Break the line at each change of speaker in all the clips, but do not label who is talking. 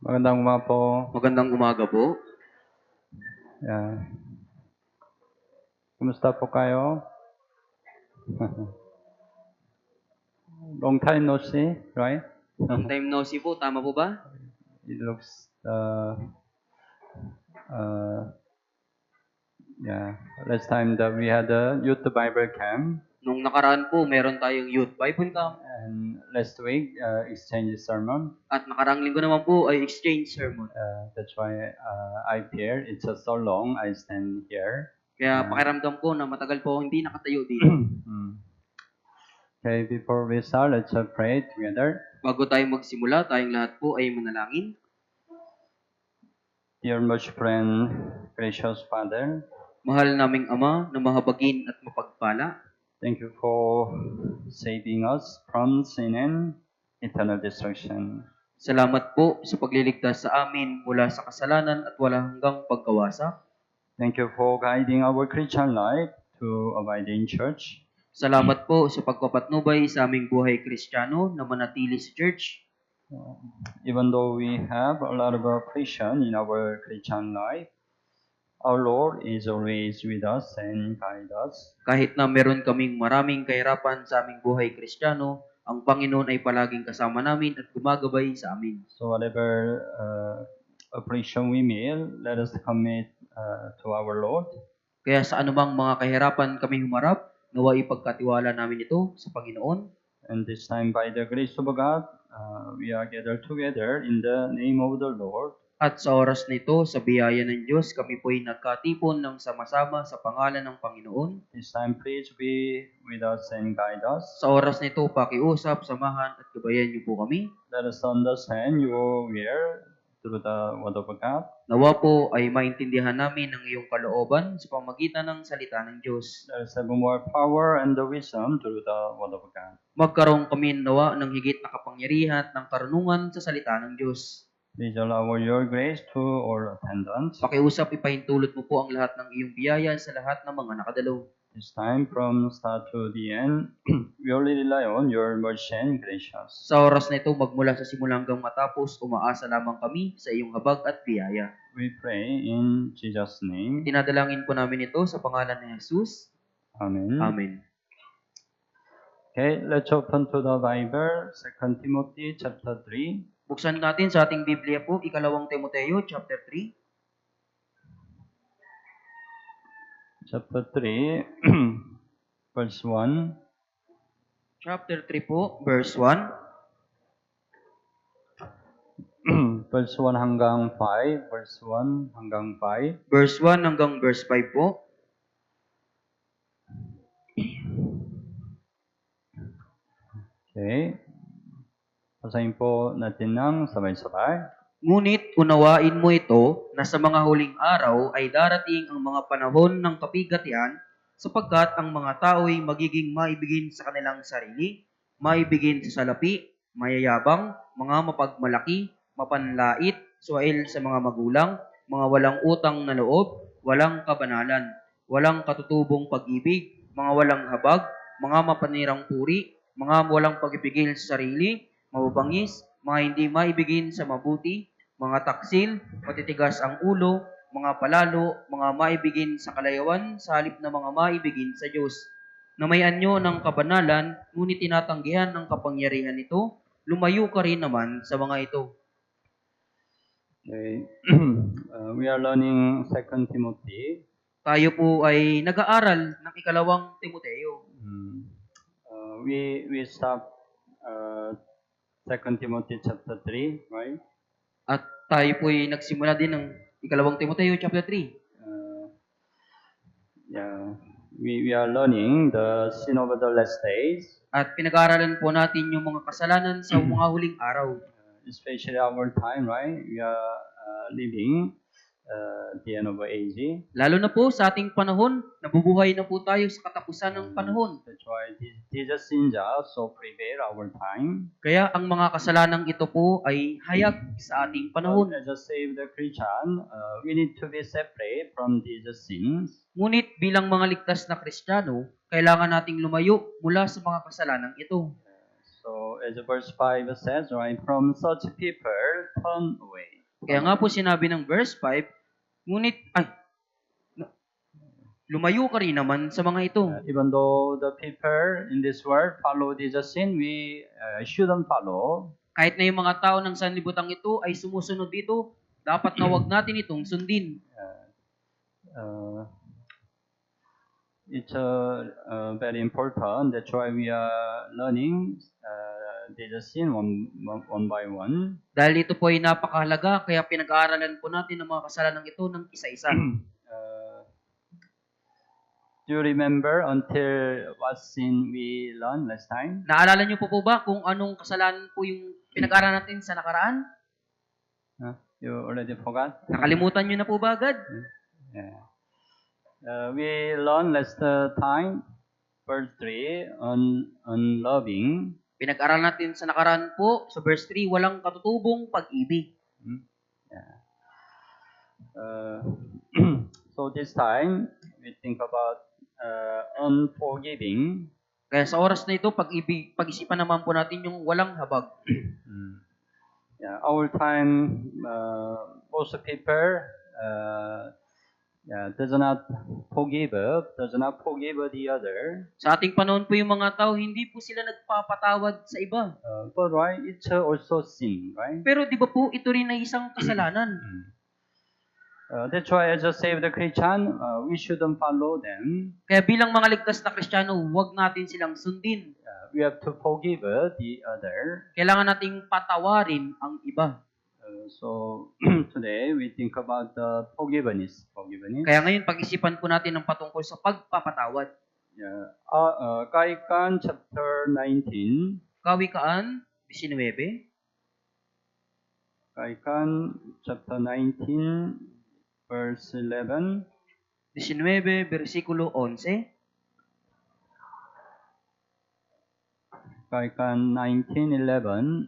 Magandang umaga po.
Magandang umaga po.
Yeah. Kumusta po kayo? Long time no see, right?
Long time no see po, tama po ba?
It looks, yeah. Last time that we had a youth Bible camp,
Nung nakaraan po, meron tayong Youth Bible Camp.
and last week, exchange sermon.
At nakaraang linggo naman po ay exchange sermon.
That's why I feel it's so long I stand here.
Kaya pakiramdam ko na matagal po akong hindi nakatayo dito.
Okay, before we start, let's pray together.
Bago tayo magsimula, tayong lahat po ay manalangin.
Dear most friend, gracious Father,
Mahal naming Ama na mahabagin at mapagpala,
thank you for saving us from sin and eternal destruction.
salamat po sa pagliligtas sa amin mula sa kasalanan at wala hanggang pagkawasak.
Thank you for guiding our Christian life to abide in church.
Salamat po sa pagpapatnubay sa aming buhay Kristiyano na manatili sa church.
Even though we have a lot of oppression in our Christian life, our Lord is always with us and guide us.
Kahit na meron kaming maraming kahirapan sa aming buhay Kristiyano, ang Panginoon ay palaging kasama namin at gumagabay sa amin.
So whatever oppression we meet, let us commit to our Lord.
Kaya sa anumang mga kahirapan kami humarap, nawa ipagkatiwala namin ito sa Panginoon.
And this time, by the grace of God, we are gathered together in the name of the Lord.
At sa oras na ito, sa biyaya ng Diyos, kami po'y nagkatipon ng sama-sama sa pangalan ng Panginoon.
This time, please be with us and guide us.
Sa oras na ito, pakiusap, samahan at gabayan niyo po kami.
Let us understand your will through the Word of God.
Nawa po ay maintindihan namin ang iyong kalooban sa pamagitan ng salita ng Diyos.
Let us have more power and the wisdom through the Word of God.
Magkaroon kami nawa ng higit na kapangyarihan at ng karunungan sa salita ng Diyos.
Please allow your grace to all attendants.
Pakiusap, ipahintulot mo po ang lahat ng iyong biyaya sa lahat ng mga nakadalo.
This time, from start to the end, we only rely on your mercy and gracious.
Sa oras na ito, magmula sa simula hanggang matapos, umaasa lamang kami sa iyong habag at biyaya.
We pray in Jesus' name.
Tinadalangin po namin ito sa pangalan ni Jesus.
Amen.
Amen.
Okay, let's open to the Bible, 2 Timothy chapter 3.
Buksan natin sa ating Biblia po, ikalawang Timoteo, chapter 3.
Chapter 3, verse 1.
Chapter 3 po, verse 1.
Verse 1 hanggang 5. Verse 1 hanggang 5.
Verse 1 hanggang verse 5 po.
Okay. Basahin po natin ng sabay-sabay.
Ngunit unawain mo ito na sa mga huling araw ay darating ang mga panahon ng kapigatian sapagkat ang mga tao'y magiging maibigin sa kanilang sarili, maibigin sa salapi, mayayabang, mga mapagmalaki, mapanlait, suwail sa mga magulang, mga walang utang na loob, walang kabanalan, walang katutubong pag-ibig, mga walang habag, mga mapanirang puri, mga walang pag-ibigil sa sarili, mababangis, mga hindi maibigin sa mabuti, mga taksil, matitigas ang ulo, mga palalo, mga maibigin sa kalayawan sa halip na mga maibigin sa Diyos. Na may anyo ng kabanalan, ngunit tinatanggihan ng kapangyarihan nito, lumayo ka rin naman sa mga ito.
Okay. We are learning 2 Timothy.
Tayo po ay nag-aaral ng ikalawang Timoteo.
We stop 2 Timothy chapter 3, right?
At tayo po ay nagsimula din ng ikalawang Timoteo chapter 3.
We are learning the sin of the last days.
At pinag-aaralan po natin yung mga kasalanan sa mga huling araw.
Especially our time, right? We are living the end of age.
Lalo na po sa ating panahon, nabubuhay na po tayo sa katapusan ng panahon.
That's why these sins also prevail our time.
Kaya ang mga kasalanang ito po ay hayag sa ating panahon.
As a saved Christian, we need to be separate from these sins.
Ngunit bilang mga ligtas na Kristiyano, kailangan nating lumayo mula sa mga kasalanang ito.
So as verse 5 says, right, from such people turn away.
Kaya nga po sinabi ng verse 5, ngunit, lumayo ka rin naman sa mga ito.
Even though the people in this world follow this sin, we shouldn't follow.
Kahit na yung mga tao ng sanlibutan ito ay sumusunod dito, dapat na wag natin itong sundin.
It's very important. That's why we are learning this sin one by one.
Dahil ito po ay napakahalaga, kaya pinag-aaralan po natin ang mga kasalanan ito ng isa-isa.
Do you remember until what sin we learned last time?
Naalala niyo po ba kung anong kasalanan po yung pinag-aaralan natin sa nakaraan?
You already forgot?
Nakalimutan niyo na po ba agad?
Yeah. We learned last time, verse 3, on loving.
Pinag-aaralan natin sa nakaraan po, sa verse 3, walang katutubong pag-ibig.
Yeah. So this time, we think about unforgiving.
Kaya sa oras na ito, pag-isipan naman po natin yung walang habag.
Yeah, our time, most people does not forgive the other.
Sa ating panahon po yung mga tao, hindi po sila nagpapatawad sa iba.
But right, it's also sin, right?
Pero di ba po, ito rin ay isang kasalanan.
That's why as a saved Christian, we shouldn't follow them.
Kaya bilang mga ligtas na Kristiyano, huwag natin silang sundin.
We have to forgive the other.
Kailangan nating patawarin ang iba.
So today we think about the forgiveness.
Kaya ngayon, pag-isipan po natin ang patungkol sa pagpapatawad.
Yeah. Kaikan chapter 19.
Kawikaan 19.
Kaikan chapter 19, verse 11.
19, versikulo 11.
Kaikan 19:11.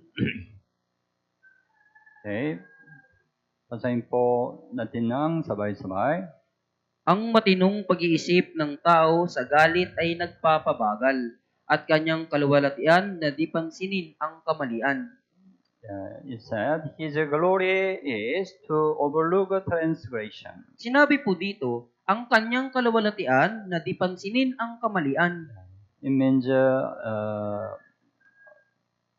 Okay. Basahin po natin ng sabay-sabay.
Ang matinong pag-iisip ng tao sa galit ay nagpapabagal, at kanyang kaluwalhatian na di pansinin ang kamalian.
It said, His glory is to overlook a transgression.
Sinabi po dito, ang kanyang kaluwalhatian na di pansinin ang kamalian.
It means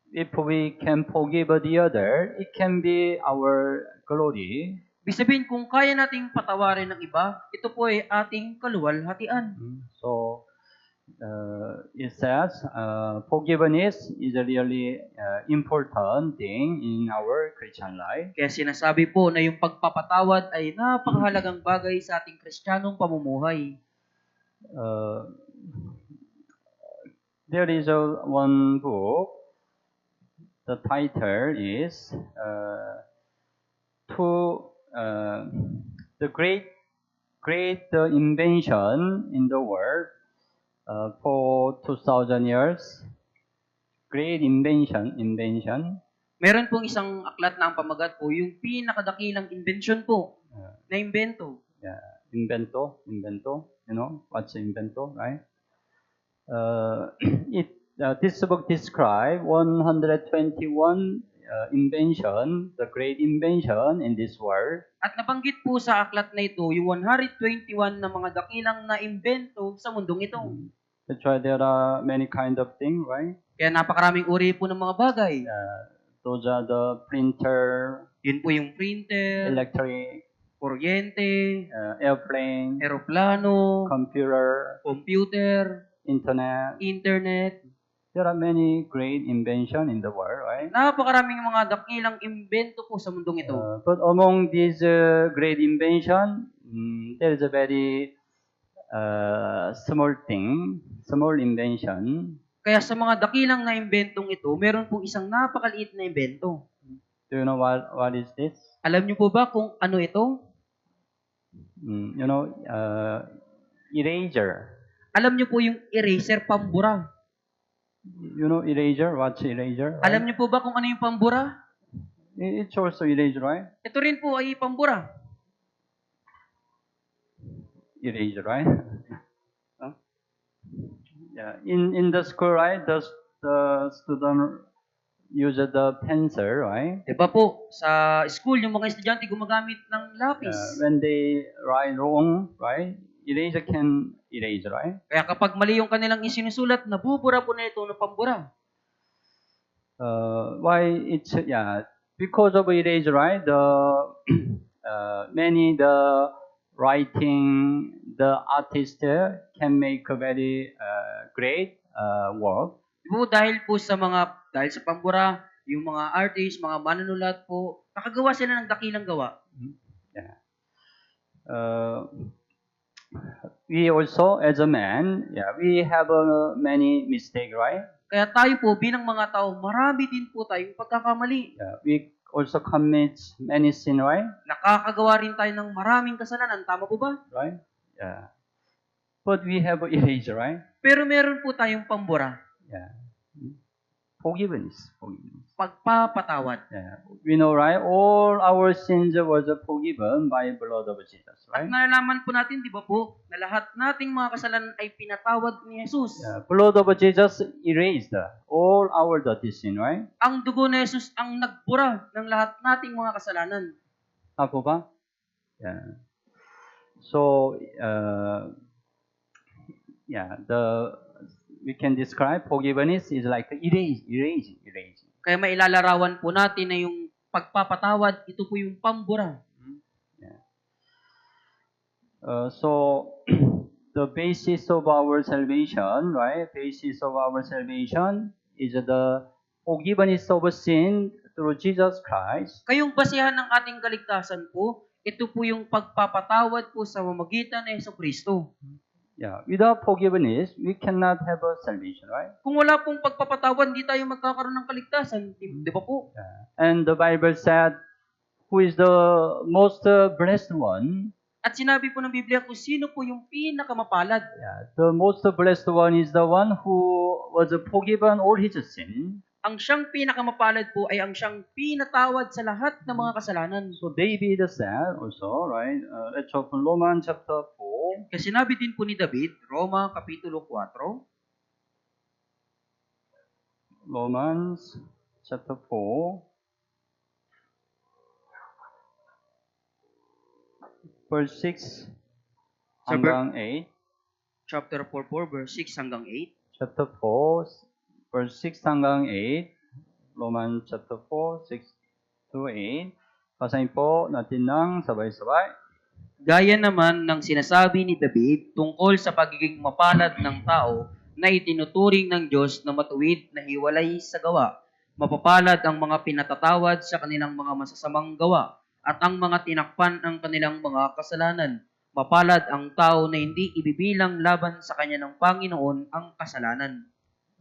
if we can forgive the other, it can be our glory.
Ibig sabihin, kung kaya nating patawarin ng iba, ito po ay ating kaluwalhatian.
So, it says, forgiveness is a really important thing in our Christian life.
Kaya sinasabi po na yung pagpapatawad ay napakahalagang bagay sa ating Kristiyanong pamumuhay.
There is one book. The title is the great invention in the world for 2,000 years. Great invention.
Meron pong isang aklat na ang pamagat po, yung pinakadakilang invention po, na imbento.
Invento. You know, what's invento, right? This book describes 121 invention, the great invention in this world.
At nabanggit po sa aklat na ito, yung 121 na mga dakilang na imbento sa mundong ito.
That's why there are many kind of things, right?
Kaya napakaraming uri po ng mga bagay.
Those are the printer,
Yun po yung printer,
electric,
kuryente,
airplane,
eroplano,
computer,
internet.
There are many great inventions in the world, right?
Napakaraming mga dakilang imbento po sa mundong ito.
But among these great invention, there is a very small invention.
Kaya sa mga dakilang na imbentong ito, meron pong isang napakaliit na imbento.
Do you know what is this?
Alam niyo po ba kung ano ito?
You know, eraser.
Alam niyo po yung eraser, pambura.
You know eraser? What's eraser? Right?
Alam niyo po ba kung ano yung pambura?
It's also eraser, right?
Ito rin po ay pambura.
Eraser, right? Yeah. In the school, right? The student use the pencil, right?
Diba po, sa school, yung mga estudyante gumagamit ng lapis.
When they write wrong, right? Eraser can erase, right?
Kaya kapag mali yung kanilang isinusulat, nabubura po na ito ng pambura.
Why it's because of eraser, right? The many the writing the artist can make a very great work.
Diba po, dahil sa pambura, yung mga artist, mga manunulat po, nakagawa sila ng dakilang gawa.
Yeah. We also, as a man, we have many mistake, right?
Kaya tayo po, bilang mga tao, marami din po tayong pagkakamali.
We also commit many sin, right?
Nakakagawa rin tayo ng maraming kasalanan. Tama po ba?
Right? Yeah. But we have eraser, right?
Pero meron po tayong pambura.
Yeah. Forgiveness.
Pagpapatawad.
Yeah. We know, right? All our sins was forgiven by blood of Jesus,
At
right?
nalalaman po natin, di ba po, na lahat nating mga kasalanan ay pinatawad ni Jesus.
Yeah. Blood of Jesus erased all our dirty sin, right?
Ang dugo ni Jesus ang nagbura ng lahat nating mga kasalanan.
Apo ba? Yeah. So, we can describe forgiveness is like erasing.
Kaya mailalarawan po natin na yung pagpapatawad, ito po yung pambura.
Yeah. So, the basis of our salvation, right? Basis of our salvation is the forgiveness of sin through Jesus Christ.
Kayong basihan ng ating kaligtasan po, ito po yung pagpapatawad po sa mamagitan ng Jesucristo.
Yeah. Without forgiveness, we cannot have a salvation, right?
Kung wala pong pagpapatawad, hindi tayo magkakaroon ng kaligtasan. Di ba po?
Yeah. And the Bible said, who is the most blessed one?
At sinabi po ng Biblia kung sino po yung pinakamapalad.
Yeah. The most blessed one is the one who was forgiven all his sin.
Ang siyang pinakamapalad po ay ang siyang pinatawad sa lahat ng mga kasalanan.
So David said also, right? Let's open Romans chapter 4.
Kasi sinabi din po ni David, Roma Kapitulo 4,
Romans chapter 4. Verse 6 hanggang 8.
Chapter 4, verse 6 hanggang 8.
Chapter 4, verse 6 hanggang 8. Romans chapter 4, 6 to 8. Basahin po natin ng sabay-sabay.
Gaya naman ng sinasabi ni David tungkol sa pagiging mapalad ng tao na itinuturing ng Diyos na matuwid na hiwalay sa gawa. Mapapalad ang mga pinatatawad sa kanilang mga masasamang gawa at ang mga tinakpan ang kanilang mga kasalanan. Mapalad ang tao na hindi ibibilang laban sa kanya ng Panginoon ang kasalanan.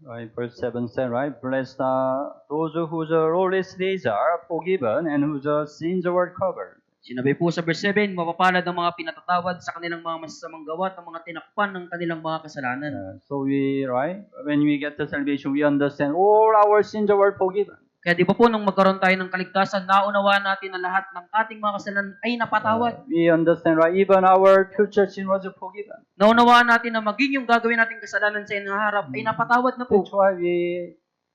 Right, verse 7 said, right? Blessed are those whose lawless deeds are forgiven and whose sins were covered.
Sinabi po sa verse 7, mapapalad ang mga pinatatawad sa kanilang mga masasamang gawa at ang mga tinakpan ng kanilang mga kasalanan.
So when we get the salvation, we understand all our sins were forgiven.
Kaya di ba po, nung magkaroon tayo ng kaligtasan, naunawaan natin na lahat ng ating mga kasalanan ay napatawad.
We understand, right? Even our future sin was forgiven.
Naunawaan natin na maging yung gagawin nating kasalanan sa inaharap ay napatawad na po.
That's why we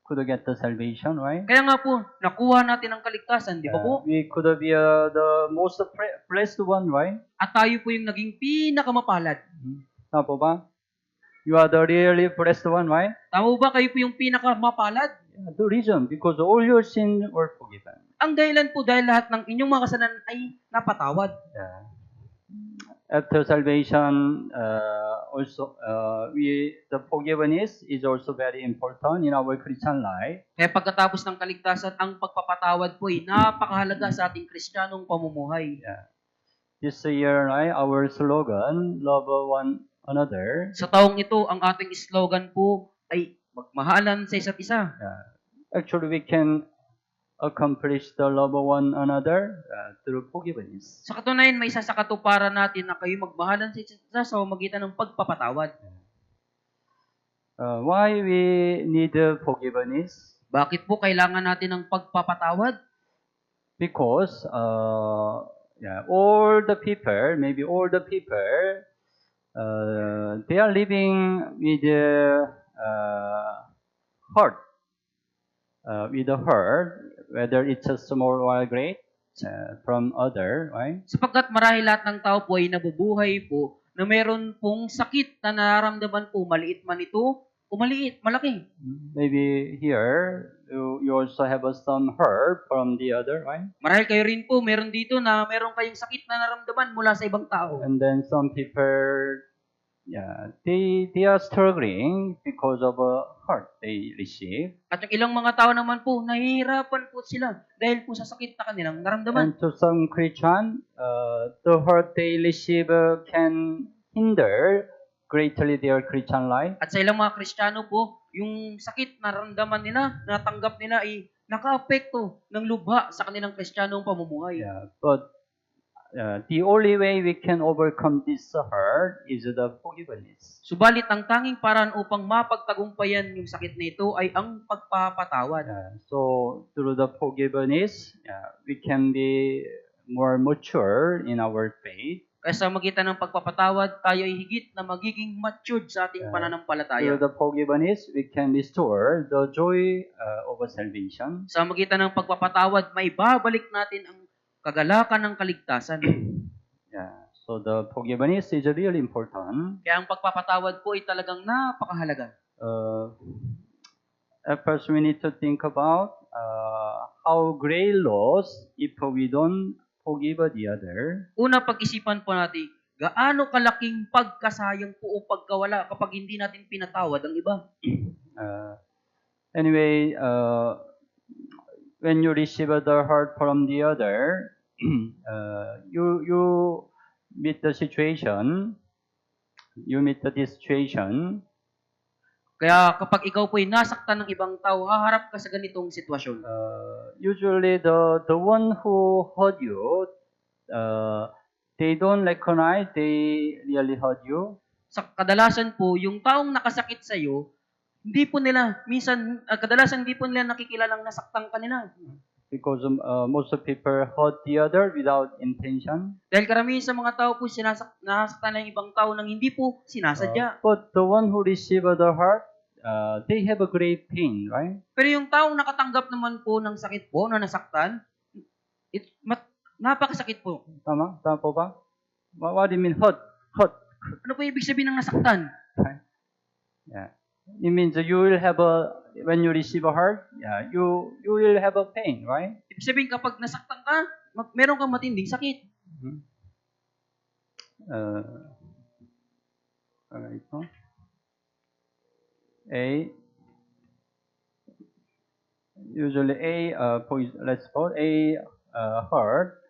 could get the salvation, right?
Kaya nga po, nakuha natin ang kaligtasan, di ba po?
We could be the most blessed one, right?
At tayo po yung naging pinakamapalad.
Tama po ba? You are the really blessed one, right?
Tama ba kayo po yung pinakamapalad?
The reason, because all your sins were forgiven.
Ang dahilan po dahil lahat ng inyong mga kasalanan ay napatawad.
After salvation, also the forgiveness is also very important in our Christian life.
Kaya pagkatapos ng kaligtasan, ang pagpapatawad po ay napakahalaga sa ating Kristiyanong pamumuhay.
This year, right, our slogan, love one another.
Sa taong ito, ang ating slogan po ay magmahalan sa isa't isa.
Actually, we can accomplish the love of one another through forgiveness.
Sa katunayan, may isa sa katuparan natin na kayo magmahalan sa isa't isa sa pamamagitan ng pagpapatawad.
Why we need forgiveness?
Bakit po kailangan natin ng pagpapatawad?
Because maybe all the people, they are living with hurt. with the hurt, whether it's a small or great, from other, right?
Sapagkat marahil lahat ng tao po ay nabubuhay po na meron pong sakit na nararamdaman po, maliit man ito o maliit, malaki.
Maybe here you also have some hurt from the other, right?
Marahil kayo rin po, meron dito na meron kayong sakit na naramdaman mula sa ibang tao.
And then some people, they are struggling because of a hurt they receive.
At yung ilang mga tao naman po, nahihirapan po sila dahil po sa sakit na kanilang naramdaman.
And to some Christian, the hurt they receive can hinder greatly their Christian life.
At sa ilang mga Kristiyano po, yung sakit na naramdaman nila, natanggap nila ay nakaapekto ng lubha sa kanilang Kristiyanong pamumuhay.
But the only way we can overcome this hurt is the forgiveness.
Subalit ang tanging paraan upang mapagtagumpayan yung sakit na ito ay ang pagpapatawad.
So through the forgiveness, we can be more mature in our faith.
Kaya sa magitan ng pagpapatawad, tayo ay higit na magiging matured sa ating pananampalataya.
Through the forgiveness, we can restore the joy of salvation.
Sa magitan ng pagpapatawad, may babalik natin ang kagalakan ng kaligtasan.
So the forgiveness is really important.
Kaya ang pagpapatawad po ay talagang napakahalaga.
At first, we need to think about how great loss if we don't forgive the other.
Una, pag-isipan po natin, gaano kalaking pagkasayang po o pagkawala kapag hindi natin pinatawad ang iba.
Anyway, when you receive the hurt from the other, you meet the situation. You meet the situation.
Kaya kapag ikaw po ay nasaktan ng ibang tao, haharap ka sa ganitong sitwasyon.
Usually, the one who hurt you, they don't recognize they really hurt you.
Sa kadalasan po, yung taong nakasakit sa iyo, hindi po nila, kadalasan hindi po nila nakikilalang nasaktan ka nila.
Because most of people hurt the other without intention.
Dahil karamihan sa mga tao po, nasaktan ng ibang tao nang hindi po sinasadya.
But the one who receive the hurt, they have a great pain, right?
Pero yung taong nakatanggap naman po ng sakit po, na nasaktan, napakasakit po.
Tama? Tama po ba? What do you mean hurt? Hurt.
Ano po ibig sabihin ng nasaktan?
It means you will have when you receive a hurt, you will have a pain, right?
Ibig sabihin kapag nasaktan ka, meron kang matinding sakit.
Alright, no? Usually let's suppose hurt.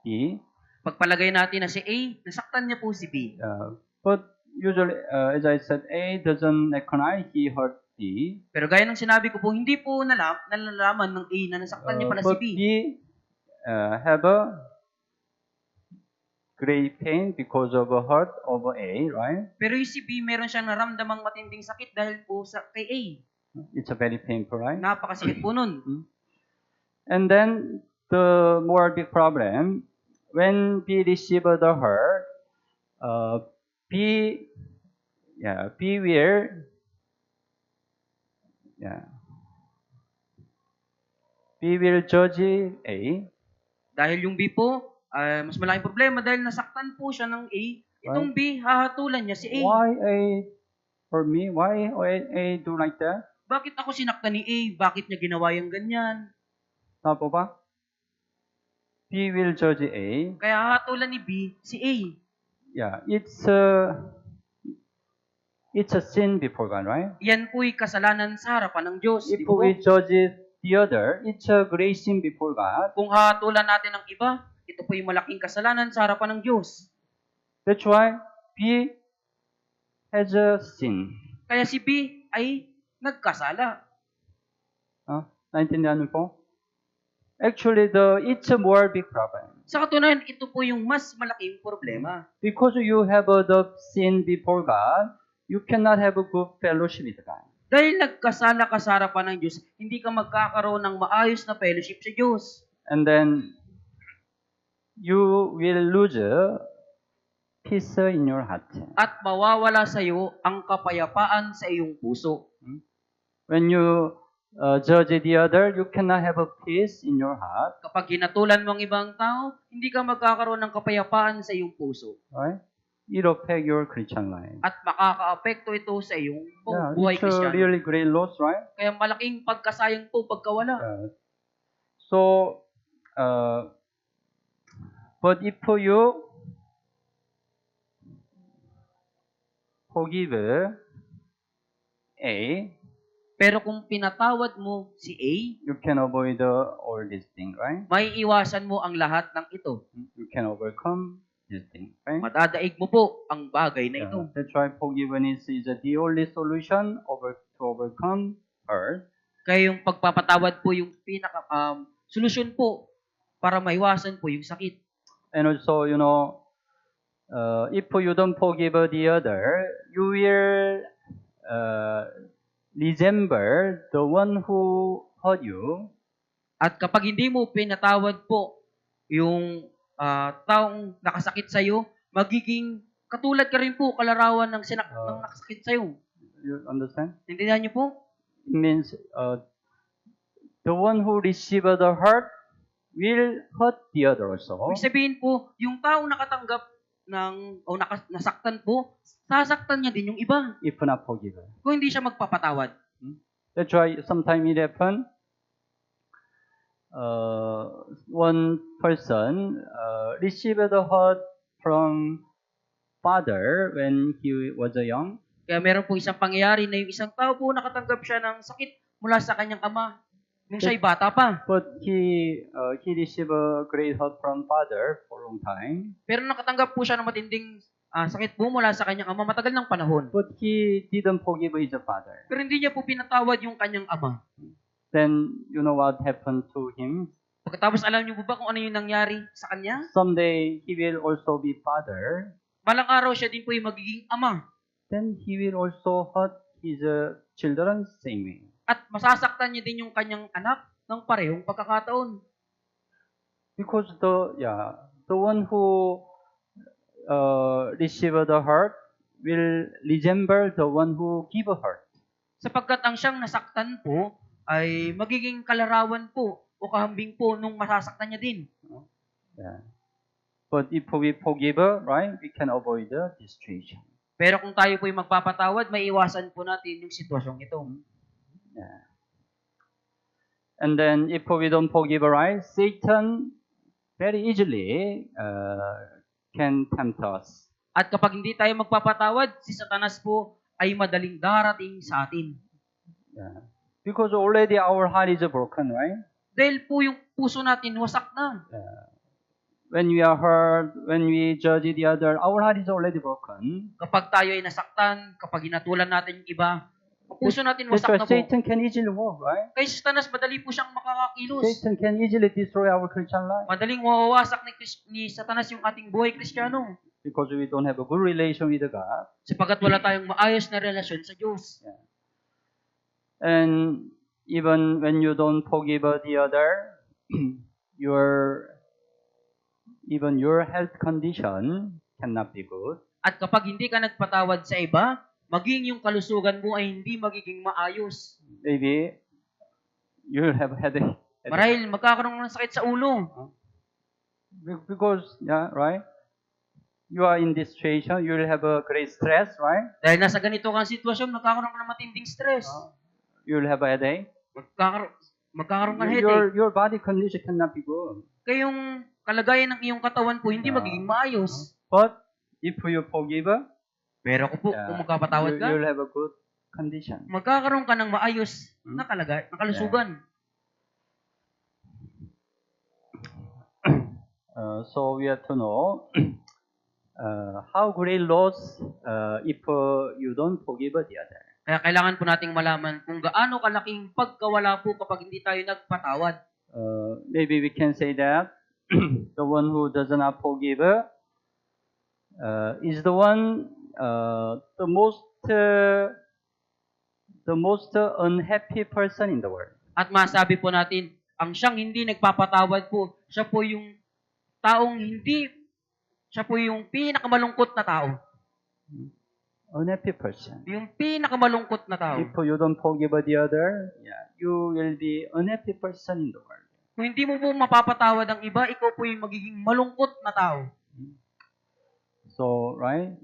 B.
Pagpalagay natin na si A, nasaktan niya po si B.
But usually, as I said, A doesn't recognize he hurt B.
Pero gaya ng sinabi ko po, hindi po nalalaman ng A na nasaktan niya pala si B.
But B have a great pain because of a hurt of A, right?
Pero yung si B, meron siyang naramdamang matinding sakit dahil po kay A.
It's a very painful, right?
Napakasakit po nun.
And then, the more big problem, when B receive the hurt, B will judge A.
Dahil yung B po, mas malaking problema dahil nasaktan po siya ng A. Itong B, hahatulan niya si A.
Why A for me? Why A do like that?
Bakit ako sinaktan ni A? Bakit niya ginawa yung ganyan?
Tama po ba? B will judge A.
Kaya hahatulan ni B si A.
It's a sin before God, right?
Yan po'y kasalanan sa harapan ng Diyos.
If we judge the other, it's a great sin before God.
Kung hahatulan natin ang iba, ito po'y malaking kasalanan sa harapan ng Diyos.
That's why B has a sin.
Kaya si B ay nagkasala.
Naintindihan niyo po? Actually, it's a more big problem.
Sa katunayan, ito po yung mas malaking problema.
Because you have the sin before God, you cannot have a good fellowship with God.
Dahil nagkasala ka sa harapan ng Diyos, hindi ka magkakaroon ng maayos na fellowship sa Diyos.
And then, you will lose peace in your heart.
At mawawala sa iyo ang kapayapaan sa iyong puso.
when you judge the other, you cannot have a peace in your heart,
Kapag hinatulan mo ang ibang tao, hindi ka magkakaroon ng kapayapaan sa iyong puso.
right? It affect your Christian life.
At makakaapekto ito sa iyong
Yeah,
buhay
it's a
Kristiyano.
really great loss, right?
Kaya malaking pagkasayang po pagkawala.
So, but if you forgive A,
Pero kung pinatawad mo si A,
you can avoid all these things, right?
may iwasan mo ang lahat ng ito.
You can overcome these things, right?
Madadaig mo po ang bagay na ito.
Yeah, that's why forgiveness is the only solution to overcome hurt.
Kaya yung pagpapatawad po yung pinaka solusyon po para maiwasan po yung sakit.
And also, if you don't forgive the other, you will resemble the one who hurt you.
At kapag hindi mo pinatawad po yung taong nakasakit sa iyo, magiging katulad ka rin po kalarawan ng ng nakasakit sa iyo.
You understand?
Intindihan niyo po?
It means the one who received the hurt will hurt the other also.
Ibig sabihin po, yung taong nakatanggap nasaktan po, sasaktan niya din yung iba
If not forgiven.
kung hindi siya magpapatawad.
That's why sometimes it happen. One person received the hurt from father when he was young.
Kaya meron po isang pangyayari na yung isang tao po nakatanggap siya ng sakit mula sa kanyang ama nung siya'y bata pa.
But he received a great hurt from father for a long time.
Pero nakatanggap po siya ng matinding sakit po mula sa kanyang ama matagal ng panahon.
But he didn't forgive his father.
Pero hindi niya po pinatawad yung kanyang ama.
Then you know what happened to him?
Pagkatapos alam niyo po ba kung ano yung nangyari sa kanya?
Someday he will also be father.
Balang araw siya din po yung magiging ama.
Then he will also hurt his children same way.
At masasaktan niya din yung kanyang anak ng parehong pagkakataon.
Because the one who receive the hurt will resemble the one who give a hurt.
Sapagkat ang siyang nasaktan po ay magiging kalarawan po o kahambing po nung masasaktan niya din.
Yeah. But if we forgive, right, we can avoid this situation.
Pero kung tayo po yung magpapatawad, may iwasan po natin yung sitwasyong ito.
Yeah. And then if we don't forgive, right, Satan very easily can tempt us.
At kapag hindi tayo magpapatawad, si Satanas po ay madaling darating sa atin.
Yeah. Because already our heart is broken, right?
Dahil po yung puso natin wasak na.
When we are hurt, when we judge the other, our heart is already broken.
Kapag tayo ay nasaktan, kapag hinatulan natin yung iba, ang puso natin
That's
wasak
why
na po.
Satan can easily work, right?
Kaya si Satanas, madali po siyang makakakilos.
Satan can easily destroy our Christian life
Madaling mawawasak ni Satanas yung ating buhay Kristiyano.
because we don't have a good relation with God.
Sapagkat wala tayong maayos na relasyon sa Diyos.
And even when you don't forgive the other, even your health condition cannot be good.
At kapag hindi ka nagpatawad sa iba, maging yung kalusugan mo ay hindi magiging maayos.
Maybe you will have headache.
Marahil magkakaroon ng sakit sa ulo.
Because, right? You are in this situation, you will have a great stress, right?
Dahil nasa ganito kang sitwasyon, magkakaroon ka ng matinding stress.
You will have a headache.
Magkakaroon ka ng headache.
Your body condition cannot be good.
Kaya yung kalagayan ng iyong katawan po hindi magiging maayos.
But if you forgive,
Pero kung magkapatawad ka,
you will have a good condition.
magkakaroon ka ng maayos na kalusugan.
So we have to know how great loss if you don't forgive the other.
Kaya kailangan po nating malaman kung gaano kalaking pagkawala po kapag hindi tayo nagpatawad.
Maybe we can say that the one who does not forgive is the one the most unhappy person in the world.
At masabi po natin, ang siyang hindi nagpapatawad po, siya po yung taong siya po yung pinakamalungkot na tao.
unhappy person.
Yung pinakamalungkot na tao.
If you don't forgive the other, you will be unhappy person in the world.
Kung hindi mo po mapapatawad ang iba, ikaw po yung magiging malungkot na tao.
So, right,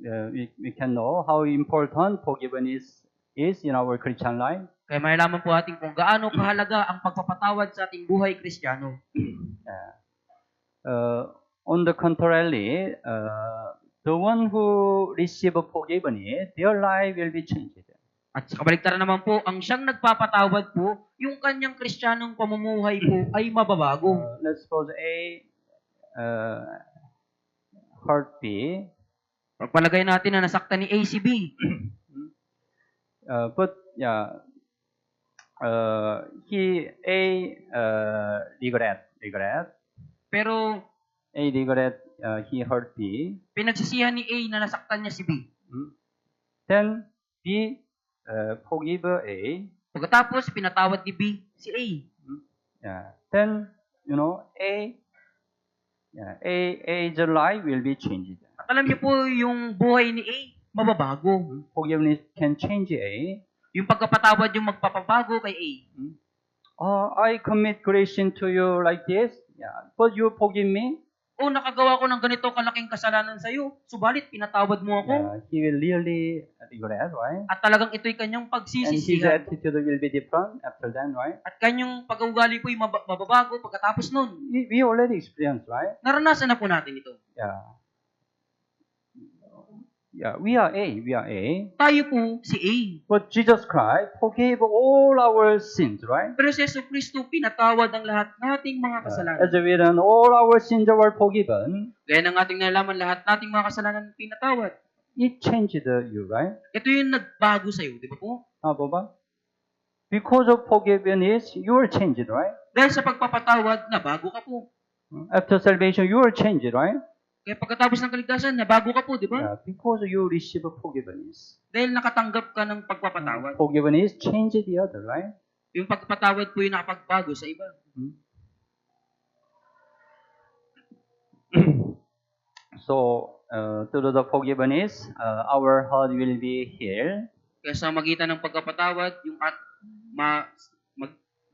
we can know how important forgiveness is in our Christian life.
Kaya malalaman po atin kung gaano kahalaga ang pagpapatawad sa ating buhay Kristiyano.
On the contrary, the one who receive forgiveness, their life will be changed.
At sa kabaligtaran naman po, ang siyang nagpapatawad po, yung kanyang Kristiyanong pamumuhay po ay mababago.
Let's suppose A hurt B,
Pagpalagay natin na nasaktan ni A si B.
but he regret.
Pero
A regret he hurt B.
pinagsisihan ni A na nasaktan niya si B.
Then B forgive A.
Pagkatapos, pinatawad ni B si A.
Then A's life will be changed.
At alam niyo po, yung buhay ni A, mababago.
Forgiveness can change A.
Yung pagkapatawad yung magpapabago kay A.
I commit sin to you like this, but you forgive me.
O, nakagawa ko ng ganito kalaking kasalanan sa iyo, subalit pinatawad mo ako.
He will really regret, right?
At talagang ito'y kanyang
And his
pagsisisihan.
attitude will be different after that, right?
At kanyang pag-uugali po'y mababago pagkatapos nun.
We already experienced, right?
Naranasan na po natin ito.
We are A.
Tayo po si A.
But Jesus Christ forgave all our sins, right?
Pero si Yesu Cristo pinatawad ang lahat nating mga kasalanan.
As we read, all our sins were forgiven.
Gaya ng ating nalaman, lahat nating mga kasalanan pinatawad.
It changed you, right?
Ito yung nagbago sa iyo, di ba po?
Baba? Because of forgiveness, you are changed, right?
Dahil sa pagpapatawad, nabago ka po.
After salvation, you are changed, right?
Kaya pagkatapos ng kaligtasan, nabago ka po, di ba?
Because you receive forgiveness.
Dahil nakatanggap ka ng pagpapatawad.
Forgiveness changes the other, right?
Yung pagpapatawad po yung nakapagbago sa iba.
So, through the forgiveness, our heart will be healed.
Kaya sa magitan ng pagpapatawad, yung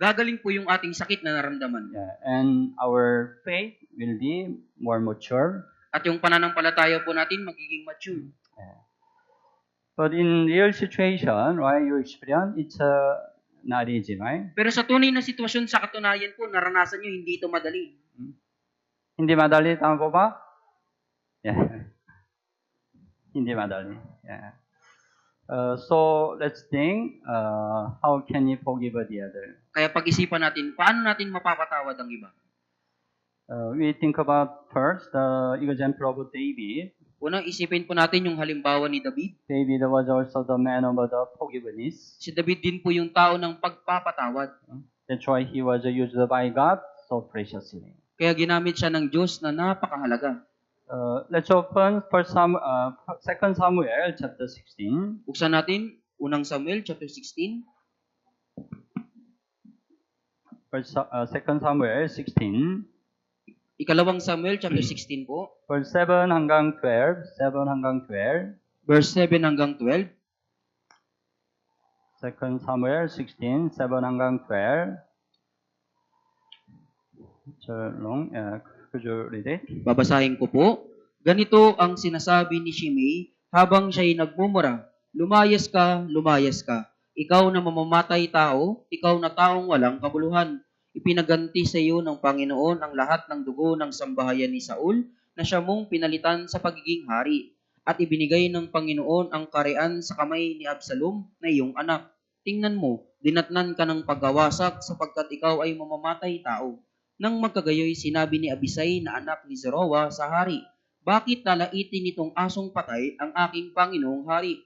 gagaling po yung ating sakit na naramdaman.
And our faith will be more mature.
At yung pananampalataya po natin magiging mature.
But in real situation, right, you experience, it's not easy, right?
Pero sa tunay na sitwasyon, sa katunayan po, naranasan nyo, hindi ito madali.
Hindi madali, tama po ba? Hindi madali. So let's think, how can you forgive the other?
Kaya pag-isipan natin, paano natin mapapatawad ang iba?
We think about first the example of David.
Unang isipin po natin yung halimbawa ni David.
David was also the man of the forgiveness.
Si David din po yung tao ng pagpapatawad.
That's why he was used by God so preciously.
Kaya ginamit siya ng Diyos na napakahalaga.
Let's open 2 Samuel chapter 16.
Buksan natin, unang Samuel chapter 16.
2 Samuel 16.
Ikalawang Samuel chapter 16 po.
Verse 7 hanggang 12. 7 hanggang 12.
Verse 7 hanggang 12.
2 Samuel 16, 7 hanggang 12. So long. Could you read it?
Babasahin ko po. Ganito ang sinasabi ni Shimei habang siya'y nagmumura. Lumayas ka, lumayas ka. Ikaw na mamamatay tao, ikaw na taong walang kabuluhan. Ipinaganti sa iyo ng Panginoon ang lahat ng dugo ng sambahayan ni Saul na siya mong pinalitan sa pagiging hari. At ibinigay ng Panginoon ang karian sa kamay ni Absalom na iyong anak. Tingnan mo, dinatnan ka ng paggawasak sapagkat ikaw ay mamamatay tao. Nang magkagayoy, sinabi ni Abisai na anak ni Zeruiah sa hari, bakit lalaitin nitong asong patay ang aking Panginoong hari?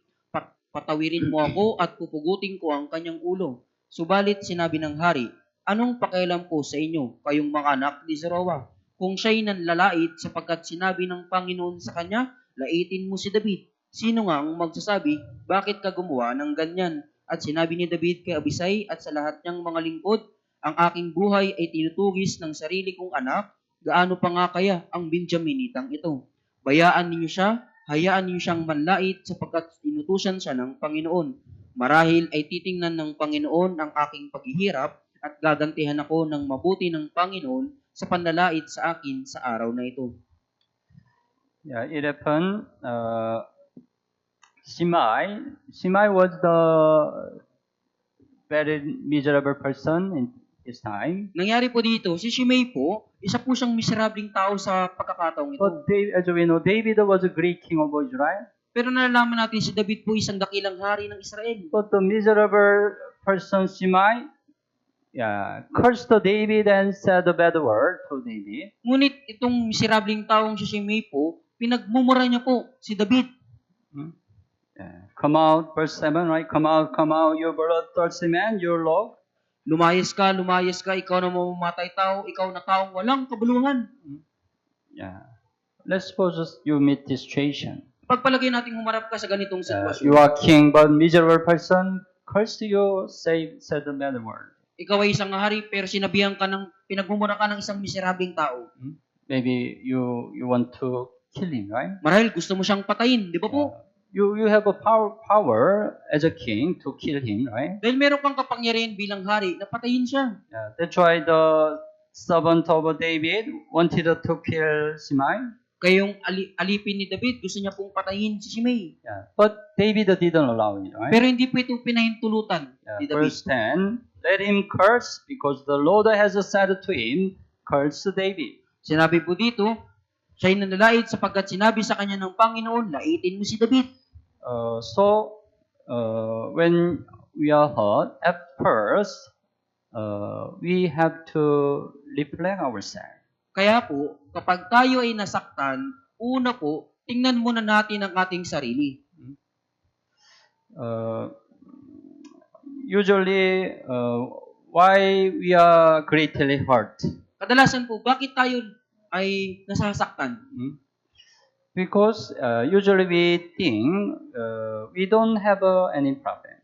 Patawirin mo ako at pupugutin ko ang kanyang ulo. Subalit sinabi ng hari, anong pakialam ko sa inyo, kayong mga anak ni Zeruiah? Kung siya'y nanlalait sapagkat sinabi ng Panginoon sa kanya, laitin mo si David. Sino nga ang magsasabi, bakit ka gumawa ng ganyan? At sinabi ni David kay Abisai at sa lahat niyang mga lingkod, ang aking buhay ay tinutugis ng sarili kong anak, gaano pa nga kaya ang Benjaminitang ito? Bayaan ninyo siya, hayaan niyo siyang manlait sapagkat inutusan siya ng Panginoon. Marahil ay titingnan ng Panginoon ang aking paghihirap at gagantihan ako ng mabuti ng Panginoon sa panlalait sa akin sa araw na ito.
Yeah, it happened. Shimei was the very miserable person in his time.
Nangyari po dito, si Shimei po, isa po siyang miserabling tao sa pagkakataong ito.
But as we know, David was a great king of Israel.
Pero nalalaman natin si David po isang dakilang hari ng Israel.
But the miserable person Shimei, cursed David and said a bad word to David.
Ngunit itong miserabling taong si Shimei po, pinagmumura niya po si David.
Come out, verse 7, right? Come out, you bloodthirsty man, your Lord.
Lumayas ka, ikaw na mamamatay tao, ikaw na taong walang kabuluhan.
Yeah. Let's suppose you meet this situation.
Pagpalagay natin humarap ka sa ganitong sitwasyon.
You are king, but miserable person cursed you, said a bad word.
Ikaw ay isang hari, pero sinabihan ka pinagmumura ka ng isang miserabling tao.
Maybe you want to kill him, right?
Marahil gusto mo siyang patayin, di ba po?
You have a power as a king to kill him, right?
Dahil meron kang kapangyarihan bilang hari na patayin siya.
That's why the servant of David wanted to kill Shimei.
Kaya yung alipin ni David, gusto niya pong patayin si Shimei.
But David didn't allow it, right?
Pero hindi po ito pinahintulutan ni David.
Verse 10, let him curse because the Lord has said to him, curse David.
Sinabi po dito, siya'y nanlalait sapagkat sinabi sa kanya ng Panginoon, laitin mo si David.
When we are hurt, at first, we have to reflect ourselves.
Kaya po, kapag tayo ay nasaktan, una po, tingnan muna natin ang ating sarili.
Usually, why we are greatly hurt?
Kadalasan po, bakit tayo ay nasasaktan?
Because usually we think we don't have any problem.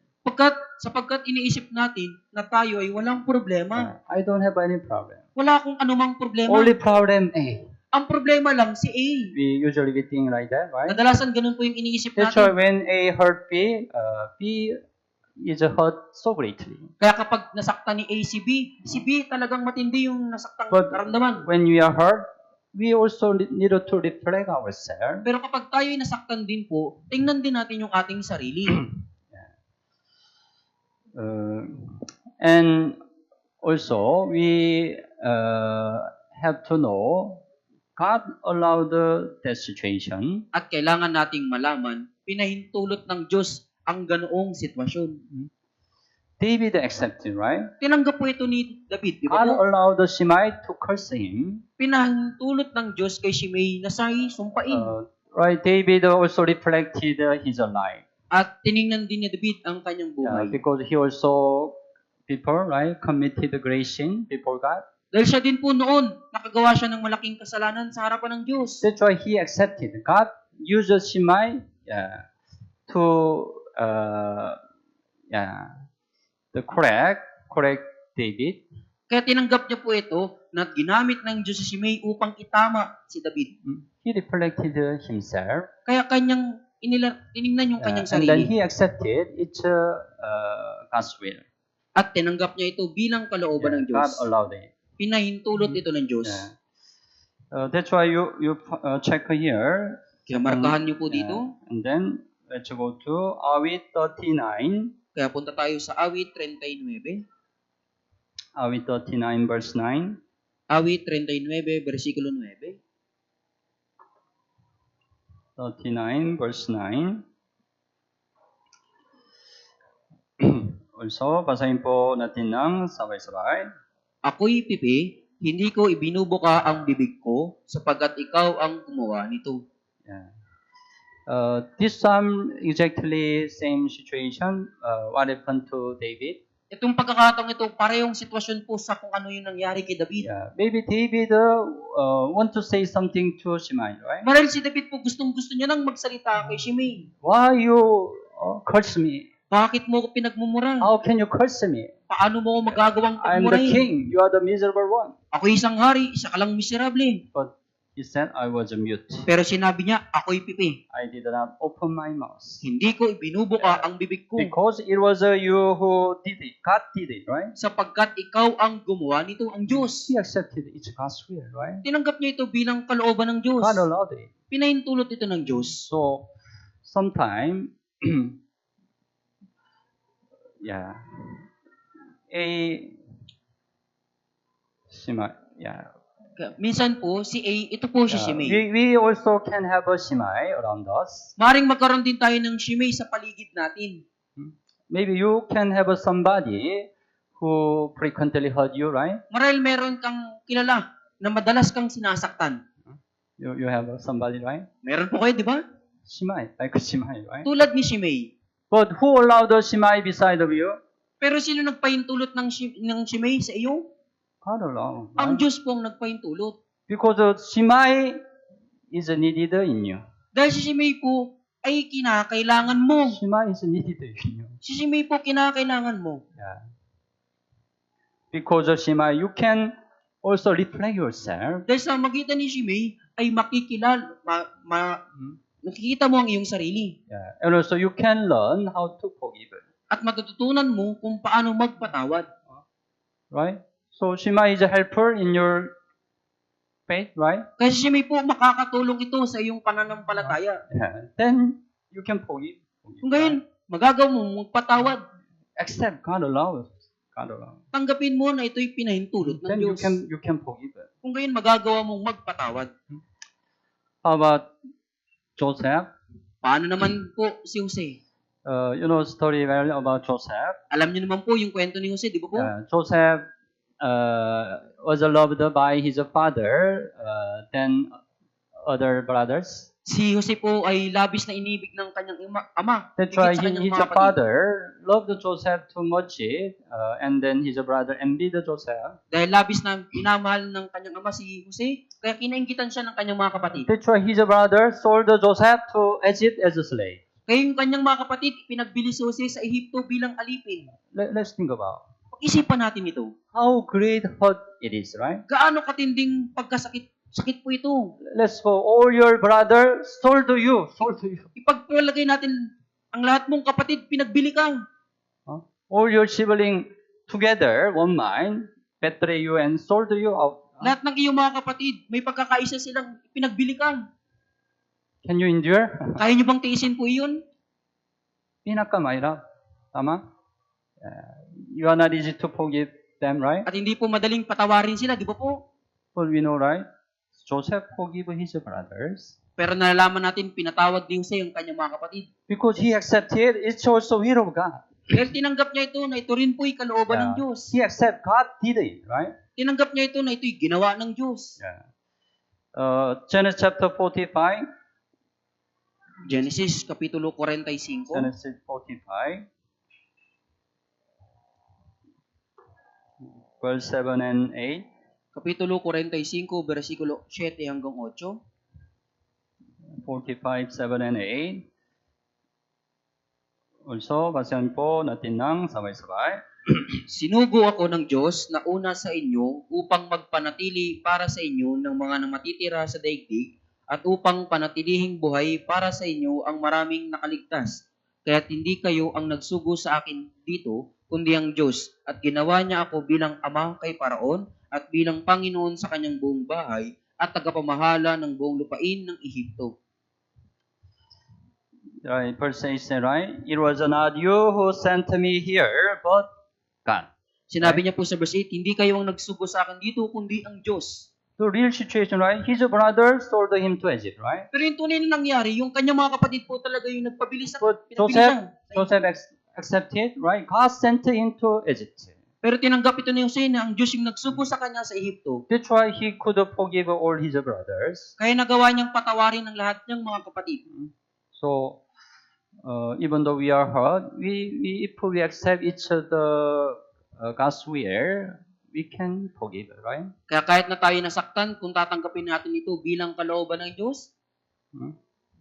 Sapagkat iniisip natin na tayo ay walang problema.
I don't have any problem.
Wala akong anumang problema.
Only problem A.
Ang problema lang si A.
We think like that, right?
Kadalasan ganun po yung iniisip
That's why
natin.
when A hurt B, B is hurt so greatly.
Kaya kapag nasaktan ni A si B talagang matindi yung nasaktang
But
naramdaman.
when we are hurt, we also need to reflect ourselves.
Pero kapag tayo ay nasaktan din po, tingnan din natin yung ating sarili.
And also, we have to know God allowed that situation.
At kailangan nating malaman, pinahintulot ng Diyos ang ganoong sitwasyon.
David accepted, right?
Tinanggap po ito ni David, di ba
God
po?
allowed Shimei to curse him.
Pinahintulot ng Diyos kay Shimei na siya'y sumpain.
Right, David also reflected his life.
At tiningnan din ni David ang kanyang buhay.
Because he also committed great sin before God.
Dahil siya din po noon, nakagawa siya ng malaking kasalanan sa harapan ng Diyos.
That's why he accepted. God uses Shimei to correct David.
Kaya tinanggap niya po ito na ginamit ng Diyos si Shimei upang itama si David.
He reflected himself.
Kaya tiningnan yung kanyang
And then
sarili.
he accepted it's God's will.
At tinanggap niya ito bilang kalooban ng
God
Diyos.
allowed it.
Pinahintulot ito ng Diyos.
That's why you check here.
Kaya markahan niyo po dito.
And then let's go to Awit 39.
Kaya punta tayo sa Awit 39.
Awit 39 verse 9.
Awit 39, versikulo 9.
39 verse 9. Also, basahin po natin ng sabay-sabay.
Ako'y pipi, hindi ko ibinubuka ang bibig ko, sapagkat ikaw ang gumawa nito.
This psalm exactly same situation. What happened to David?
Itong pagkakataong ito, parehong sitwasyon po sa kung ano yung nangyari kay David.
Maybe David want to say something to Shimei, right?
Marahil si David po gustong-gusto niya nang magsalita kay Shimei.
Why you curse me?
Bakit mo ko pinagmumura?
How can you curse me?
Paano mo ko magagawang
I'm the
pagmurahin?
king. You are the miserable one.
Ako isang hari, isa ka lang miserable.
But he said, I was mute.
Pero sinabi niya, ako'y pipi.
I did not open my mouth.
Hindi ko ibinubuka ang bibig ko.
Because it was you who did it. God did it, right?
Sapagkat ikaw ang gumawa nito, ang Diyos.
He accepted it's God's will, right?
Tinanggap niya ito bilang kalooban ng Diyos.
God allowed it.
Pinahintulot ito ng Diyos.
So, sometime, yeah, yeah.
Minsan po, si A, ito po si
Yeah.
Shimei.
We also can have a Shimei around us.
Maring magkaroon din tayo ng Shimei sa paligid natin.
Maybe you can have somebody who frequently hurt you, right?
Marahil meron kang kilala na madalas kang sinasaktan.
You have somebody, right?
Meron po kayo, di ba?
Shimei, like Shimei, right?
Tulad ni Shimei.
But who allowed the Shimei beside of you?
Pero sino nagpahintulot ng Shimei sa iyo?
God allowed.
Ang
Right?
Diyos po ang nagpahintulot.
Because Shimei is needed in you.
Dahil si Shimei po ay kinakailangan mo.
Shimei is needed in you.
Si Shimei po kinakailangan mo.
Yeah. Because of Shimei, you can also reflect yourself.
Dahil sa magitan ni Shimei ay nakikita mo ang iyong sarili.
Yeah. And also you can learn how to forgive.
At matututunan mo kung paano magpatawad.
Right? So Shimei is a helper in your faith, right?
Kasi si Shimei po makakatulong ito sa iyong pananampalataya.
Yeah. Then you can forgive.
Kung gayon, magagawa mo magpatawad.
Accept God allows. God allows.
Tanggapin mo na ito'y pinahintulot ng
Then
Diyos.
you can forgive.
Kung gayon, magagawa mong magpatawad.
How about Joseph?
Paano naman po si Jose?
You know story well about Joseph.
Alam niyo naman po yung kwento ni Jose, di ba po?
Joseph was loved by his father, then other brothers.
Si Jose po ay labis na inibig ng kanyang ama.
That's
higit
why
sa kanyang
his
mga kapatid.
father loved Joseph too much, and then his brother envied Joseph.
Dahil labis na minamahal ng kanyang ama si Jose, kaya kinainggitan siya ng kanyang mga kapatid.
That's why his brother sold Joseph to Egypt as a slave.
Kaya yung kanyang mga kapatid, pinagbili si Jose sa Ehipto bilang alipin.
Let's think about
Pag-isipan natin ito.
how great hurt it is, right?
Gaano katinding sakit po ito.
Let's go. All your brother sold to you.
Ipagpalagay natin, ang lahat mong kapatid, pinagbili ka.
All your sibling together, one mind, betray you and sold you out.
Lahat ng iyong mga kapatid, may pagkakaisa silang pinagbili ka.
Can you endure?
Kaya niyo bang tiisin po iyon?
Pinakamahirap. Tama? You are not easy to forgive them, right?
At hindi po madaling patawarin sila, di ba po?
But we know, right? Joseph forgave his brothers
Pero nalalaman natin, pinatawad din siya yung kanyang mga kapatid.
because he accepted it's also will of God.
Dahil tinanggap niya ito na ito rin po'y kalooban ng Diyos.
He accept God did it, right?
Tinanggap niya ito na ito'y ginawa ng Diyos.
Genesis chapter 45.
Genesis Kapitulo 45.
Genesis 45. Verse 7 and 8.
Kapitulo 45, versikulo 7 hanggang 8.
45, 7 and 8. Also, basahan po natin ng sabay-sabay.
Sinugo ako ng Diyos na una sa inyo upang magpanatili para sa inyo ng mga namatitira sa daigdig at upang panatilihing buhay para sa inyo ang maraming nakaligtas. Kaya't hindi kayo ang nagsugo sa akin dito, kundi ang Diyos. At ginawa niya ako bilang ama kay Paraon at bilang Panginoon sa kanyang buong bahay at tagapamahala ng buong lupain ng Ehipto.
Right, verse 8 says, right? It was not you who sent me here, but God.
Sinabi niya po sa verse 8, hindi kayo ang nagsugo sa akin dito, kundi ang Diyos.
The real situation, right? His brother sold him to Egypt, right?
Pero yung tunay na nangyari, yung kanyang mga kapatid po talaga yung nagpabili sa
But
pinabili siya.
Joseph accepted, right? God sent him to Egypt.
Pero tinanggap ito ni Jose na ang Diyos yung nagsugo sa kanya sa Ehipto.
That's why he could forgive all his brothers.
Kaya nagawa niyang patawarin ng lahat niyang mga kapatid.
So, even though we are hurt, if we accept each other God's will, we can forgive, right?
Kaya kahit na tayo nasaktan, kung tatanggapin natin ito bilang kalooban ng Diyos,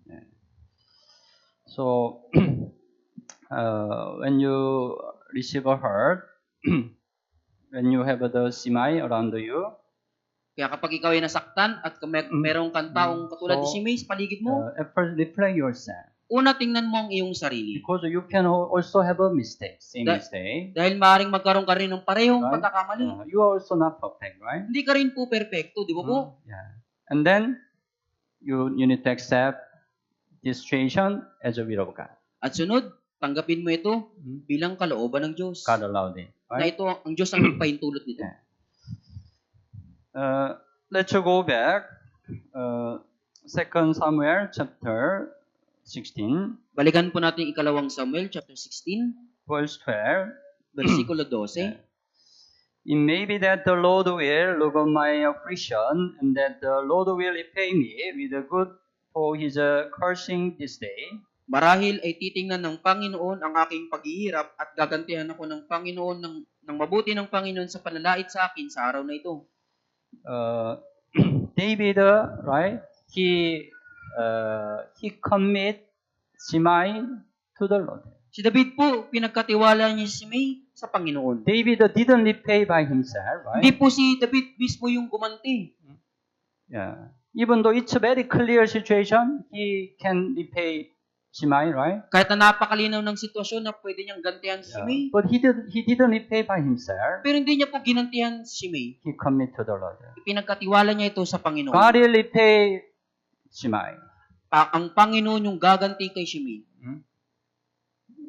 Yeah. So, when you receive a hurt, when you have the simai around you,
Kaya kapag ikaw ay nasaktan at merong kang taong katulad ni
So,
Shimei sa paligid mo,
at first reflect yourself.
una tingnan mo ang iyong sarili.
Because you can also have a mistake, same
Da-
mistake.
Dahil maaaring magkaroon ka rin ng parehong
Right?
pagkakamali.
You are also not perfect, right?
Hindi ka rin po perfecto, di ba po?
Yeah. And then you need to accept this situation as a will of God.
At sunod, tanggapin mo ito bilang kalooban ng Diyos.
God allowed it,
Na
right?
ito, ang Diyos ang nagpahintulot nito.
Yeah. Let's go back. 2 Samuel chapter 16,
Balikan po natin ikalawang Samuel chapter 16,
verse 12.
versikulo 12.
It may be that the Lord will look on my affliction, and that the Lord will repay me with a good for his cursing this day.
Marahil ay titingnan ng Panginoon ang aking paghihirap at gagantihan ako ng Panginoon ng mabuti ng Panginoon sa panlalait sa akin sa araw na ito.
David, right? He commit Shimei to the Lord.
Si David po, pinagkatiwala niya si Shimei sa Panginoon.
David didn't repay by himself, right?
Hindi po si David mismo yung gumanti.
Yeah. Even though it's a very clear situation, he can repay Shimei, right?
Kahit na napakalinaw ng sitwasyon na pwede niyang gantihan si Shimei,
But he didn't repay by himself.
pero hindi niya po ginantihan si Shimei.
He commit to the Lord.
Ipinagkatiwala niya ito sa Panginoon.
God will repay Shimei.
Ang Panginoon yung gaganti kay Shimei.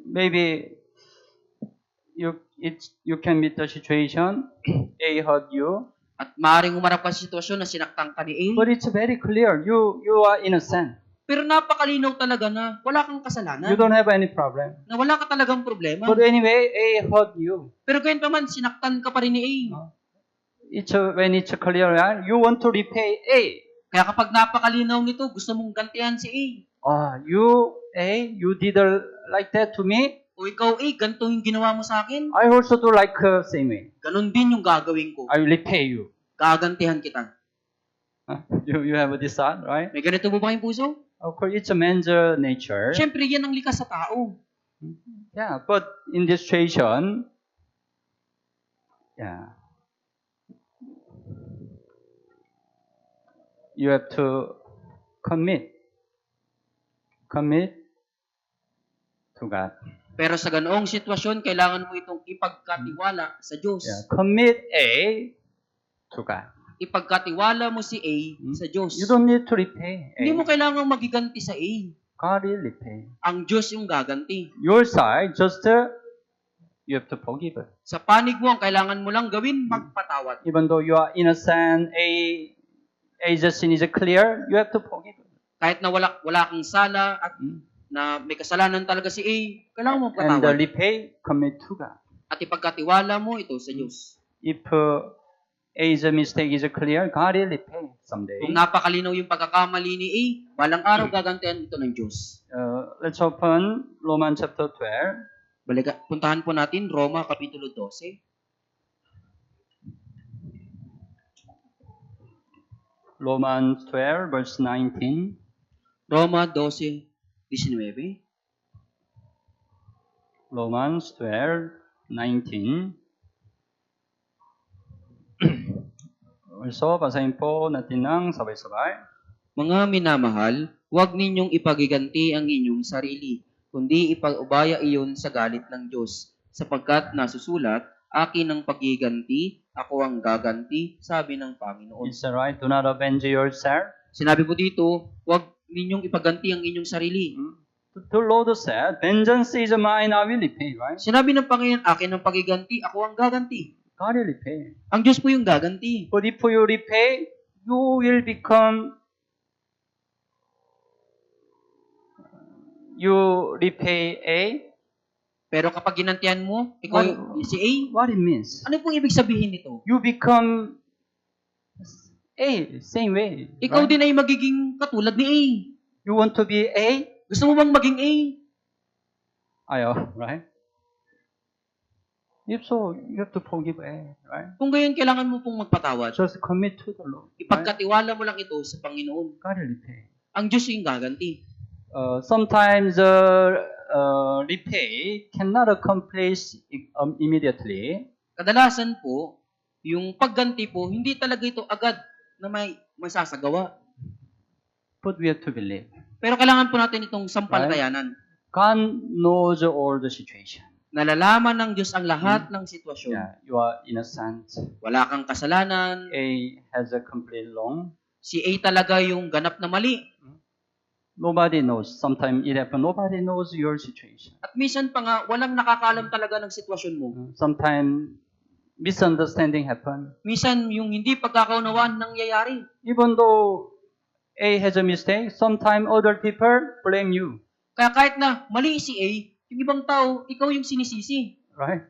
Maybe you can meet the situation. A hurt you,
At maaaring umarap ka sa sitwasyon na sinaktan ka ni A.
but it's very clear. You are innocent.
Pero napakalinaw talaga na wala kang kasalanan.
You don't have any problem.
Na wala ka talagang problema.
But anyway, A hurt you.
Pero ganyan pa man, sinaktan ka pa rin ni A.
When it's clear, right? You want to repay A.
Kaya kapag napakalinaw nito, gusto mong gantihan si A.
You did like that to me.
O ikaw A, ganito yung ginawa mo sa akin.
I also do like same way.
Ganon din yung gagawin ko.
I will repay you.
Gagantihan kita.
You have this thought, right?
May ganito mo ba kayong puso?
Of course, it's a man's nature.
Siyempre, yan ang likas sa tao.
Yeah, but in this situation, yeah, you have to commit to God.
Pero sa ganoong sitwasyon, kailangan mo itong ipagkatiwala sa Diyos.
Yeah, commit A to God.
Ipagkatiwala mo si A sa Diyos.
You don't need to repay
Hindi mo
A.
kailangang magiganti sa A.
God will repay.
Ang Diyos yung gaganti.
Your side, just you have to forgive.
Sa panig mo, ang kailangan mo lang gawin, magpatawad.
Even though you are innocent, A's sin is clear, you have to forgive.
Kahit na wala kang sala at na may kasalanan talaga si A, kailangan mo
And
magpatawad.
repay, commit to God.
At ipagkatiwala mo ito sa Diyos.
If A's mistake is clear, God will repay someday.
Kung napakalinaw yung pagkakamali ni A, balang araw gagantihan ito ng Diyos.
Let's open Romans chapter 12.
Puntahan po natin Roma Kapitulo 12.
Romans 12, verse 19.
Roma 12:19.
Romans 12, 19. Also, basahin po natin ng sabay-sabay.
Mga minamahal, huwag ninyong ipagiganti ang inyong sarili, kundi ipag-ubaya iyon sa galit ng Diyos, sapagkat nasusulat, akin ang pagiganti, ako ang gaganti, sabi ng Panginoon.
It's right, do not avenge yourself.
Sinabi po dito, huwag ninyong ipaganti ang inyong sarili.
The Lord said, vengeance is mine, I will repay, right?
Sinabi ng Panginoon, akin ang pagiganti, ako ang gaganti.
God will repay.
Ang Diyos po yung gaganti.
But if you repay, you will become, you repay A.
Pero kapag ginantihan mo, ikaw si A,
What it means?
ano pong ibig sabihin nito?
You become A, same way.
Ikaw
right?
din ay magiging katulad ni A.
You want to be A?
Gusto mo bang maging A?
Right? If so, you have to forgive A, right?
Kung gayon, kailangan mo pong magpatawad.
Just commit to the Lord. Right?
Ipagkatiwala mo lang ito sa Panginoon.
God will repay.
Ang Diyos yung gaganti.
Sometimes repay cannot accomplish immediately.
Kadalasan po, yung pagganti po, hindi talaga ito agad na may masasagawa.
But we have to believe.
Pero kailangan po natin itong sampalatayanan.
God knows all the situation.
Nalalaman ng Diyos ang lahat ng sitwasyon.
Yeah, you are innocent.
Wala kang kasalanan.
A has a complete wrong.
Si A talaga yung ganap na mali.
Nobody knows. Sometimes it happens. Nobody knows your situation.
At minsan pa nga, walang nakakaalam talaga ng sitwasyon mo.
Sometimes misunderstanding happen.
Minsan, yung hindi pagkakaunawaan nangyayari.
Even though A has a mistake, sometimes other people blame you.
Kaya kahit na mali si A, yung ibang tao, ikaw yung sinisisi.
Right?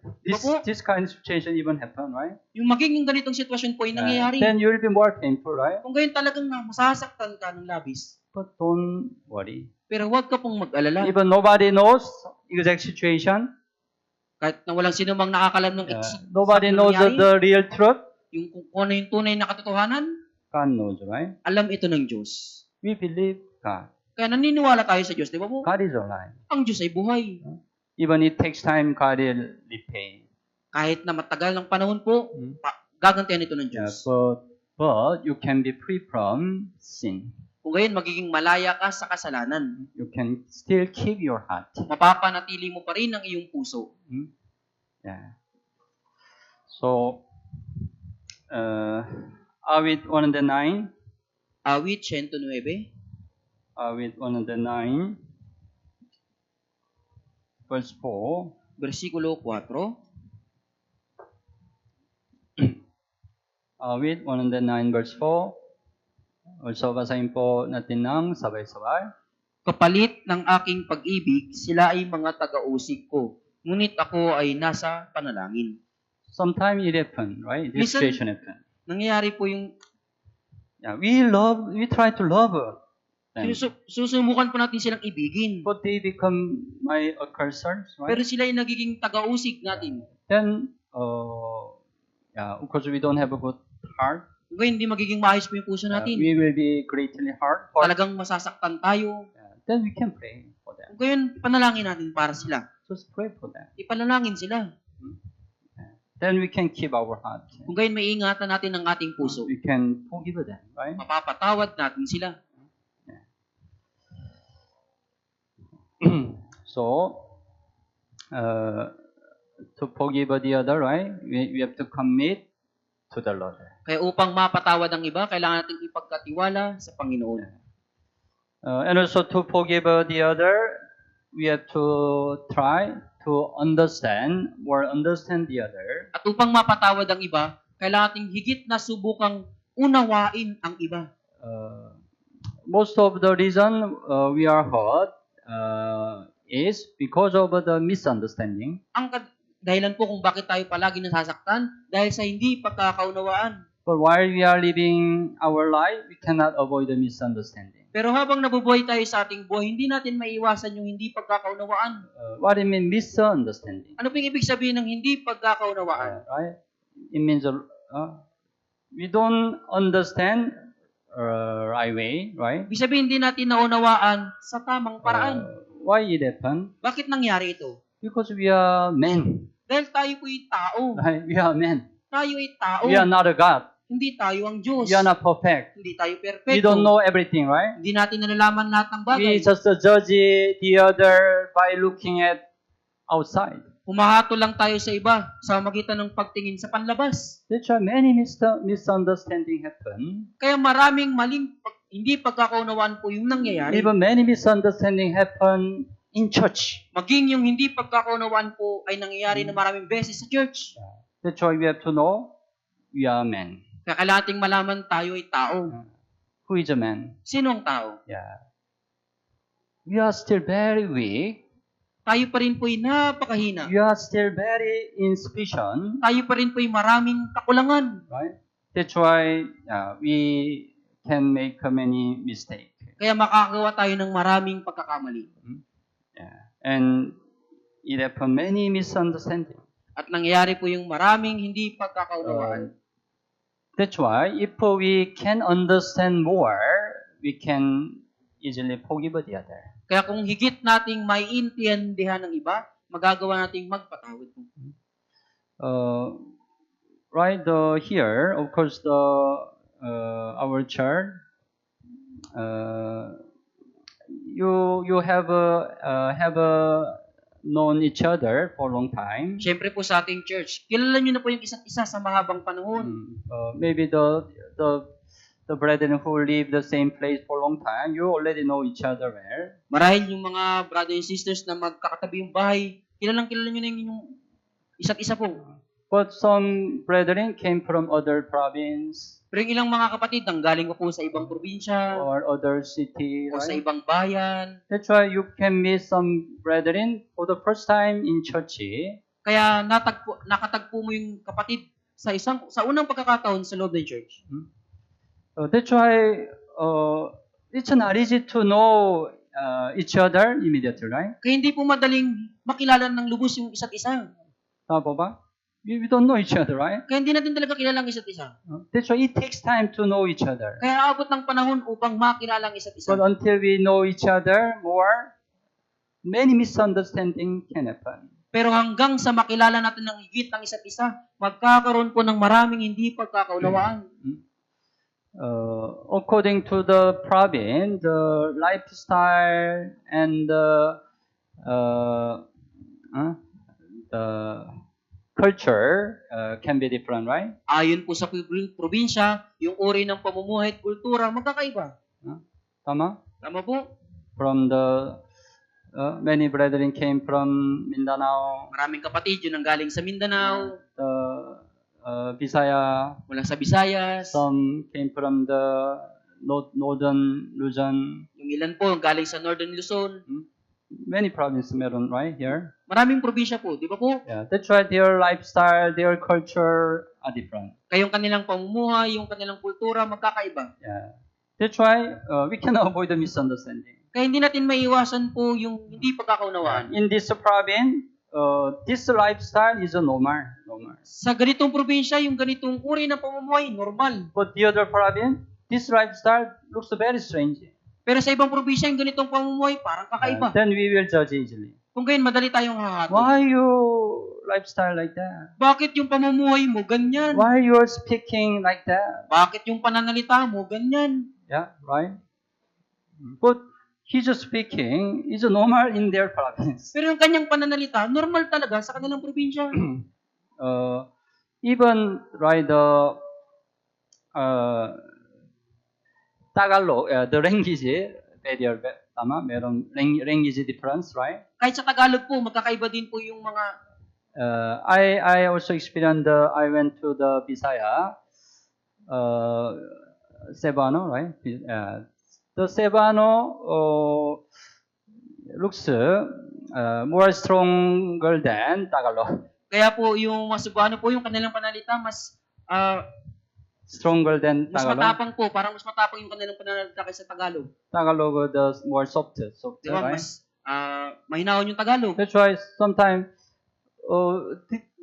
This kind of situation even happen, right?
Yung magiging ganitong sitwasyon po ay nangyayari.
Then you will be more painful, right?
Kung gayon talagang masasaktan ka ng labis.
But don't worry.
Pero huwag ka pong mag-alala.
Even nobody knows exact situation.
Kahit na walang sino mang nakakalam ng
Nobody knows the real truth.
Yung kung ano yung tunay na katotohanan,
God knows, right?
alam ito ng Diyos.
We believe God.
Kaya naniniwala tayo sa Diyos, di ba po?
God is alive.
Ang Diyos ay buhay.
Even it takes time, God will repay.
Kahit na matagal ng panahon po, gagantihan ito ng Diyos.
But you can be free from sin.
Kung gayon, magiging malaya ka sa kasalanan.
You can still keep your heart.
Mapapanatili mo pa rin ang iyong puso.
Yeah. So, awit 109.
Awit 109.
Awit 109. Verse 4.
Versikulo 4.
Awit 109 verse 4. Also, basahin po natin ng sabay-sabay.
Kapalit ng aking pag-ibig, sila ay mga taga-usig ko. Ngunit ako ay nasa panalangin.
Sometimes it happen, right? This situation happen.
Nangyayari po yung
we try to love them.
Susubukan po natin silang ibigin.
But they become my accursers, right?
Pero sila ay nagiging taga-usig natin.
Then, of course, we don't have a good heart.
Ngayon, hindi magiging maayos po yung puso natin.
We will be greatly hurt.
Talagang masasaktan tayo.
Then we can pray for them.
Ngayon, panalangin natin para sila.
Just pray for them.
Ipanalangin sila.
Then we can keep our heart.
Kung gayon, may ingatan natin ang ating puso.
We can forgive them, right?
Mapapatawad natin sila.
So, to forgive the other, right? We have to commit to the Lord.
Kaya upang mapatawad ang iba, kailangan nating ipagkatiwala sa Panginoon.
And also to forgive the other, we have to try to understand the other.
At upang mapatawad ang iba, kailangan nating higit na subukang unawain ang iba.
Most of the reason we are hurt is because of the misunderstanding.
Ang dahilan po kung bakit tayo palagi nasasaktan dahil sa hindi pagkakaunawaan.
But while we are living our life, we cannot avoid the misunderstanding.
Pero habang nabubuhay tayo sa ating buhay, hindi natin maiiwasan yung hindi pagkakaunawaan.
What it means misunderstanding?
Ano po yung ibig sabihin ng hindi pagkakaunawaan?
Right? It means we don't understand right way, right?
Ibig sabihin, hindi natin naunawaan sa tamang paraan.
Why it happened?
Bakit nangyari ito?
Because we are men.
Dahil tayo po'y tao.
Right? We are men.
Tayo ay tao.
We are not a God.
Hindi tayo ang Diyos.
We are not perfect.
Hindi tayo
We
perfecto.
don't know everything, right?
Hindi natin nalalaman lahat ng bagay.
We just judge the other by looking at outside.
Humahatol lang tayo sa iba sa magitan ng pagtingin sa panlabas.
That's why many misunderstanding happen.
Kaya maraming maling hindi pagkakaunawaan po yung nangyayari.
Even many misunderstanding happen in church.
Maging yung hindi pagkakaunawaan po ay nangyayari na maraming beses sa church.
That's why we have to know we are men.
Kaya kailangan nating malaman tayo ay tao.
Who is a man?
Sino ang tao?
Yeah. We are still very weak.
Tayo pa rin po'y napakahina.
We are still very insufficient.
Tayo pa rin po'y maraming kakulangan.
Right? That's why we can make many mistakes.
Kaya makakagawa tayo ng maraming pagkakamali.
Yeah. And it happen many misunderstanding.
At nangyayari po yung maraming hindi pagkakaunawaan.
That's why if we can understand more, we can easily forgive the other.
Kaya kung higit nating maiintindihan ng iba, magagawa nating magpatawad.
Right here, of course, the our church, you have known each other for a long time.
Siyempre po sa ating church, kilala nyo na po yung isa't isa sa mahabang panahon.
Maybe the brethren who live the same place for a long time, you already know each other well.
Marahil yung mga brothers and sisters na magkakatabi yung bahay, kilala nyo na yung isa't isa po.
But some brethren came from other province
Pero yung ilang mga kapatid, nanggaling ko po sa ibang probinsya,
or other city,
o sa
right?
ibang bayan.
That's why you can meet some brethren for the first time in church.
Kaya nakatagpo mo yung kapatid sa unang pagkakataon sa loob ng church.
That's why it's not easy to know each other immediately, right?
Kaya hindi po madaling makilala ng lubos yung isa't isa.
Tama po ba? We don't know each other, right?
Kaya hindi natin talaga kilala ang isa't isa.
That's why it takes time to know each other.
Kaya abot ng panahon upang makilala ang isa't isa.
But until we know each other more, many misunderstandings can happen.
Pero hanggang sa makilala natin ng higit ang isa't isa, magkakaroon po ng maraming hindi pagkakaunawaan.
According to the province, the lifestyle and the culture can be different, right?
Ayon po sa probinsya, yung uri ng pamumuhay at kultura magkakaiba.
Tama?
Tama po?
From the many brethren came from Mindanao,
Maraming kapatid yun ang galing sa Mindanao,
the Visaya.
mula sa Visayas,
Some came from the northern Luzon.
yung ilan po ang galing sa Northern Luzon.
Many provinces meron, right, here?
Maraming probinsya po, di ba po?
Yeah, that's why their lifestyle, their culture are different.
Kayong kanilang pamumuhay, yung kanilang kultura, magkakaiba.
Yeah. That's why we cannot avoid the misunderstanding.
Kaya hindi natin maiwasan po yung hindi pagkakaunawaan.
In this province, this lifestyle is a normal.
Sa ganitong probinsya, yung ganitong uri ng pamumuhay, normal.
But the other province, this lifestyle looks very strange.
Pero sa ibang probinsya, yung ganitong pamumuhay, parang kakaiba.
Then we will judge easily.
Kung gayon, madali tayong hahato.
Why you lifestyle like that?
Bakit yung pamumuhay mo ganyan?
Why you are speaking like that?
Bakit yung pananalita mo ganyan?
Yeah, right. But he's just speaking is normal in their province.
Pero yung kanyang pananalita, normal talaga sa kanilang probinsya.
Even right the Tagalog, the language barrier, tama? Meron language difference, right?
Kahit sa Tagalog po, magkakaiba din po yung mga...
I also experienced. I went to the Visaya, Cebuano, right? The Cebuano looks more stronger than Tagalog.
Kaya po, yung mga Cebuano po, yung kanilang pananalita, mas
Stronger than
mas
Tagalog.
matapang po. Parang mas matapang yung kanilang pananalita kaysa Tagalog.
Tagalog the more softer,
Di ba?
right?
Mas mahinahon yung Tagalog.
That's why sometimes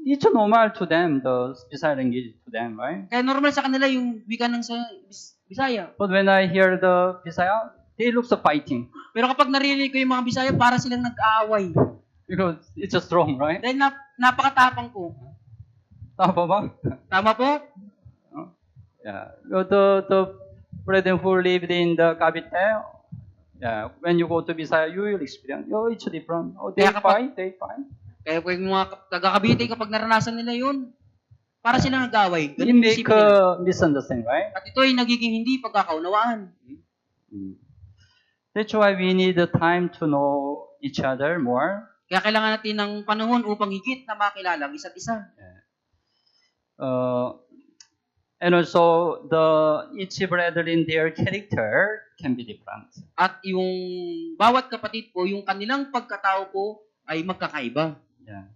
it's normal to them, the Bisaya language to them, right?
Kaya normal sa kanila yung wika ng sa Bisaya.
But when I hear the Bisaya, they look so fighting
Pero kapag narinig ko yung mga Bisaya, para silang nag-aaway.
because it's just strong, right?
Dahil napakatapang po.
Tama ba?
Tama po?
Yeah. The brethren who lived in the Cavite, yeah, when you go to Bisaya, you will experience, it's different. They
Kaya kapag-
fight.
Kaya po yung mga taga-Cavite, kapag naranasan nila yun, para silang nag-aaway.
It
Ganun
make
isipin nila.
misunderstanding, right?
At ito ay nagiging hindi pagkakaunawaan.
That's why we need the time to know each other more.
Kaya kailangan natin ng panahon upang higit na makilala ang isa't isa.
And also, each brethren, their character can be different.
At yung bawat kapatid po, yung kanilang pagkatao po ay magkakaiba.
Yeah.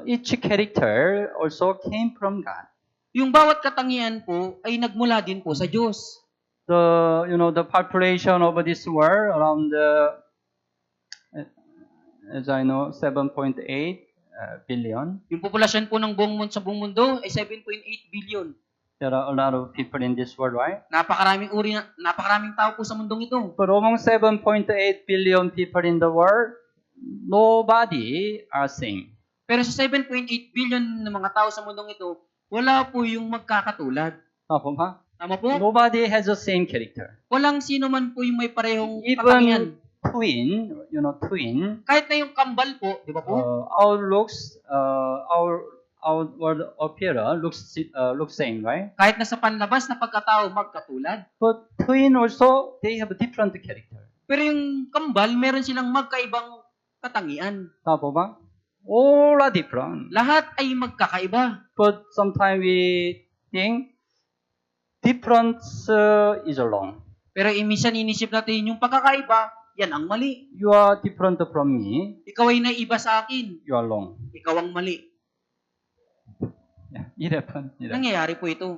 Each character also came from God.
Yung bawat katangian po ay nagmula din po sa Diyos.
The population of this world around as I know, 7.8 billion.
Yung populasyon po ng sa buong mundo ay 7.8 billion.
There are a lot of people in this world, right?
Napakaraming tao po sa mundong ito.
But among 7.8 billion people in the world, nobody are same.
Pero sa 7.8 billion na mga tao sa mundong ito, wala po yung magkakatulad.
Tama ba?
Tama po?
Nobody has the same character.
Walang sino man po yung may parehong katangian.
Even twin,
Kahit na yung kambal po, di ba po?
our looks, our outward appearance looks same, right?
Kahit na sa panlabas na pagkatao magkatulad.
But twin also they have a different character.
Pero yung kambal, meron silang magkaibang katangian.
Tama po ba? All are different.
Lahat ay magkakaiba.
But sometimes we think difference is wrong.
Pero minsan inisip natin yung pagkakaiba, yan ang mali.
You are different from me.
Ikaw ay naiba sa akin.
You are wrong.
Ikaw ang mali.
Yeah, 11.
Nangyayari po ito.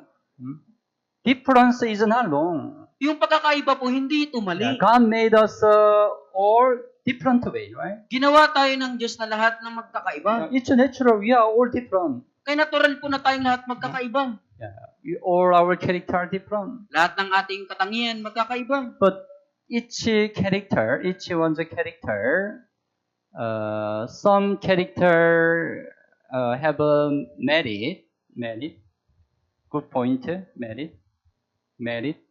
Difference is not wrong.
Yung pagkakaiba po, hindi ito mali.
Yeah, God made us all different way, right?
Ginawa tayo ng Diyos na lahat ng magkakaiba.
It's natural. We are all different.
Kaya natural po na tayong lahat magkakaiba.
Yeah, all our character are different.
Lahat ng ating katangian magkakaiba.
But each one's character, some character have a merit, good point, merit.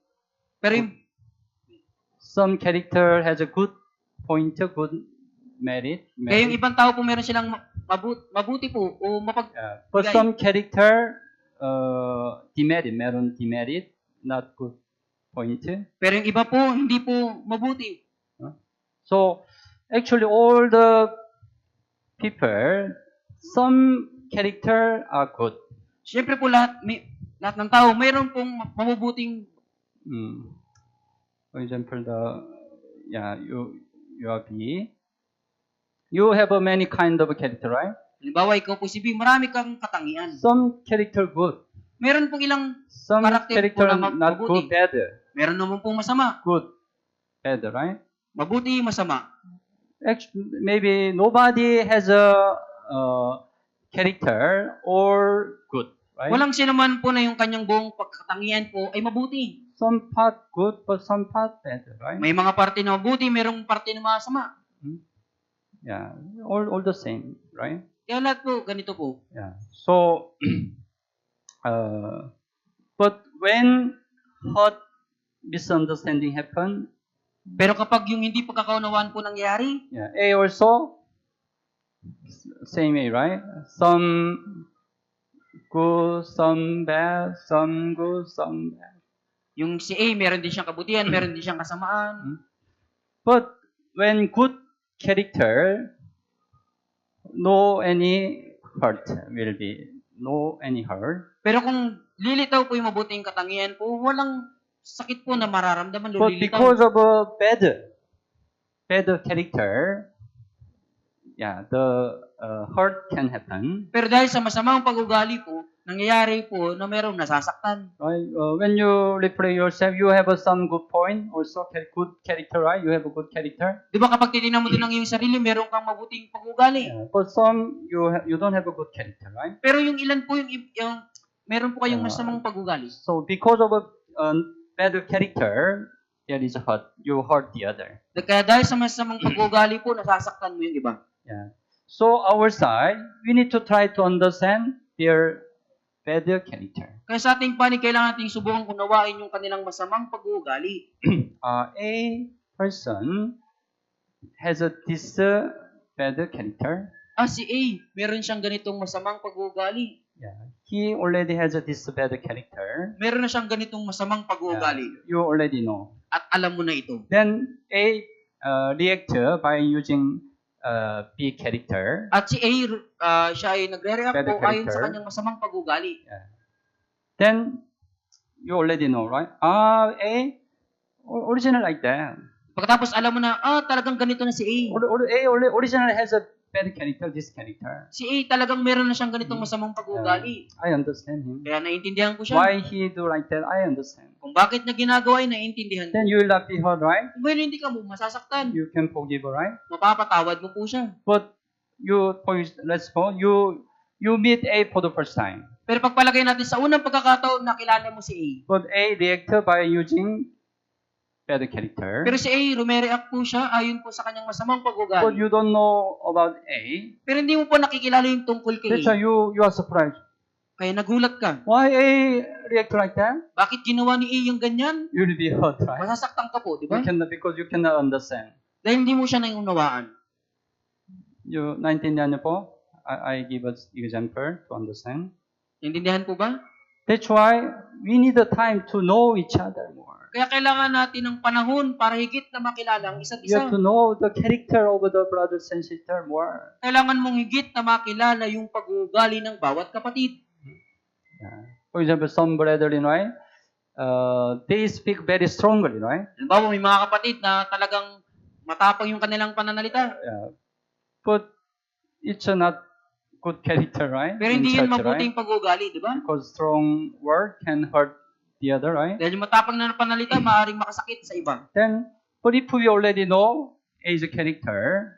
Pero yung,
Some character has a good point, good merit.
kaya yung ibang tao po meron silang mabuti po o
But some character, demerit, meron demerit, not good point.
Pero yung iba po, hindi po mabuti.
So actually, all the people, some character are good.
Siyempre po lahat ng tao, mayroon pong mabubuting.
For example, you are B. You have a many kind of character, right?
Halimbawa, ikaw po si B, marami kang katangian.
Some character good.
Meron pong ilang
Some
karakter
character
po na
not
mabuti.
good, bad.
Meron naman pong masama.
Good, bad, right?
Mabuti, masama.
Actually, maybe nobody has a character or good, right?
Walang sinaman po na yung kanyang buong pagkatangian po ay mabuti.
Some part good, but some part bad, right?
May mga parte na mabuti, mayroong parte na masama.
Yeah, all the same, right?
Kaya lahat po, ganito po.
Yeah. So, but when hurt misunderstanding happen,
Pero kapag yung hindi pagkakaunawaan po nangyari,
yeah, A also same way, right? Some good, some bad, some good, some bad.
yung si A, meron din siyang kabutihan, meron din siyang kasamaan.
But when good character, no any hurt will be, no any hurt.
Pero kung lilitaw po yung mabuting katangian po, walang sakit po na mararamdaman.
But
Lilitaw.
because of a bad character, yeah, the hurt can happen.
Pero dahil sa masamang pag-ugali po, nangyayari po na mayroong nasasaktan.
Right? When you reflect yourself, you have some good point, also good character, right? You have a good character.
Di ba kapag titingnan mo din ang iyong sarili, meron kang mabuting pag-ugali.
Yeah. But some you don't have a good character, right?
Pero yung ilan po yung meron po kayong masamang pag-ugali.
So because of a bad character, there is a hurt. You hurt the other.
Kaya dahil sa masamang pag-ugali po, nasasaktan mo yung iba.
Yeah. So our side, we need to try to understand their bad character.
Kaya sa ating panig, kailangan nating subukang unawain yung kanilang masamang pag-ugali.
A person has this bad character.
Si A, meron siyang ganitong masamang pag-ugali.
Yeah. He already has this bad character.
Meron na siyang ganitong masamang pag-ugali.
You already know.
At alam mo na ito.
Then A react by using B character.
At si A, siya ay nagre-react
Bad
po ayon
character.
sa kanyang masamang pag-ugali.
Then you already know, right? A original like that.
Pagkatapos alam mo na, talagang ganito na si A.
Original has a bad character, this character.
Si A talagang meron na siyang ganitong masamang pag-ugali.
I understand him.
Kaya naintindihan ko siya.
Why he do like that, I understand.
Kung bakit niya ginagawa ay naintindihan ko.
Then you will not be hurt, right?
Kung ngayon hindi ka mo masasaktan,
You can forgive, right?
mapapatawad mo po siya.
But let's suppose you meet A for the first time.
Pero pagpalagay natin sa unang pagkakataon, nakilala mo si A.
But A react by using bad character.
Pero si A, rumereact po siya ayon po sa kanyang masamang
But
pag-ugali.
you don't know about A.
Pero hindi mo po nakikilala yung tungkol kay
That's why
A.
you are surprised.
Kaya nagulat ka.
Why A react like that?
Bakit ginawa ni A yung ganyan?
You'll be hurt, right?
Masasaktan ka po, di ba?
Because you cannot understand.
Dahil hindi mo siya naiunawaan.
You naintindihan niyo po? I give us example to understand.
Naintindihan po ba?
That's why we need the time to know each other more.
Kaya kailangan natin ng panahon para higit na makilala ang isa't
You have
isa.
to know the character of the brothers and sisters more.
Kailangan mong higit na makilala yung pag-uugali ng bawat kapatid.
Yeah. For example, some brethren, right? They speak very strongly, right?
Halimbawa, may mga kapatid na talagang matapang yung kanilang pananalita.
Yeah. But it's not good character, right?
Pero
In
hindi yun
church,
mabuting
right?
pag-uugali, di ba?
Because strong word can hurt the other, right?
Dahil yung matapang na pananalita, maaaring makasakit sa iba.
Then, but if we already know A's character,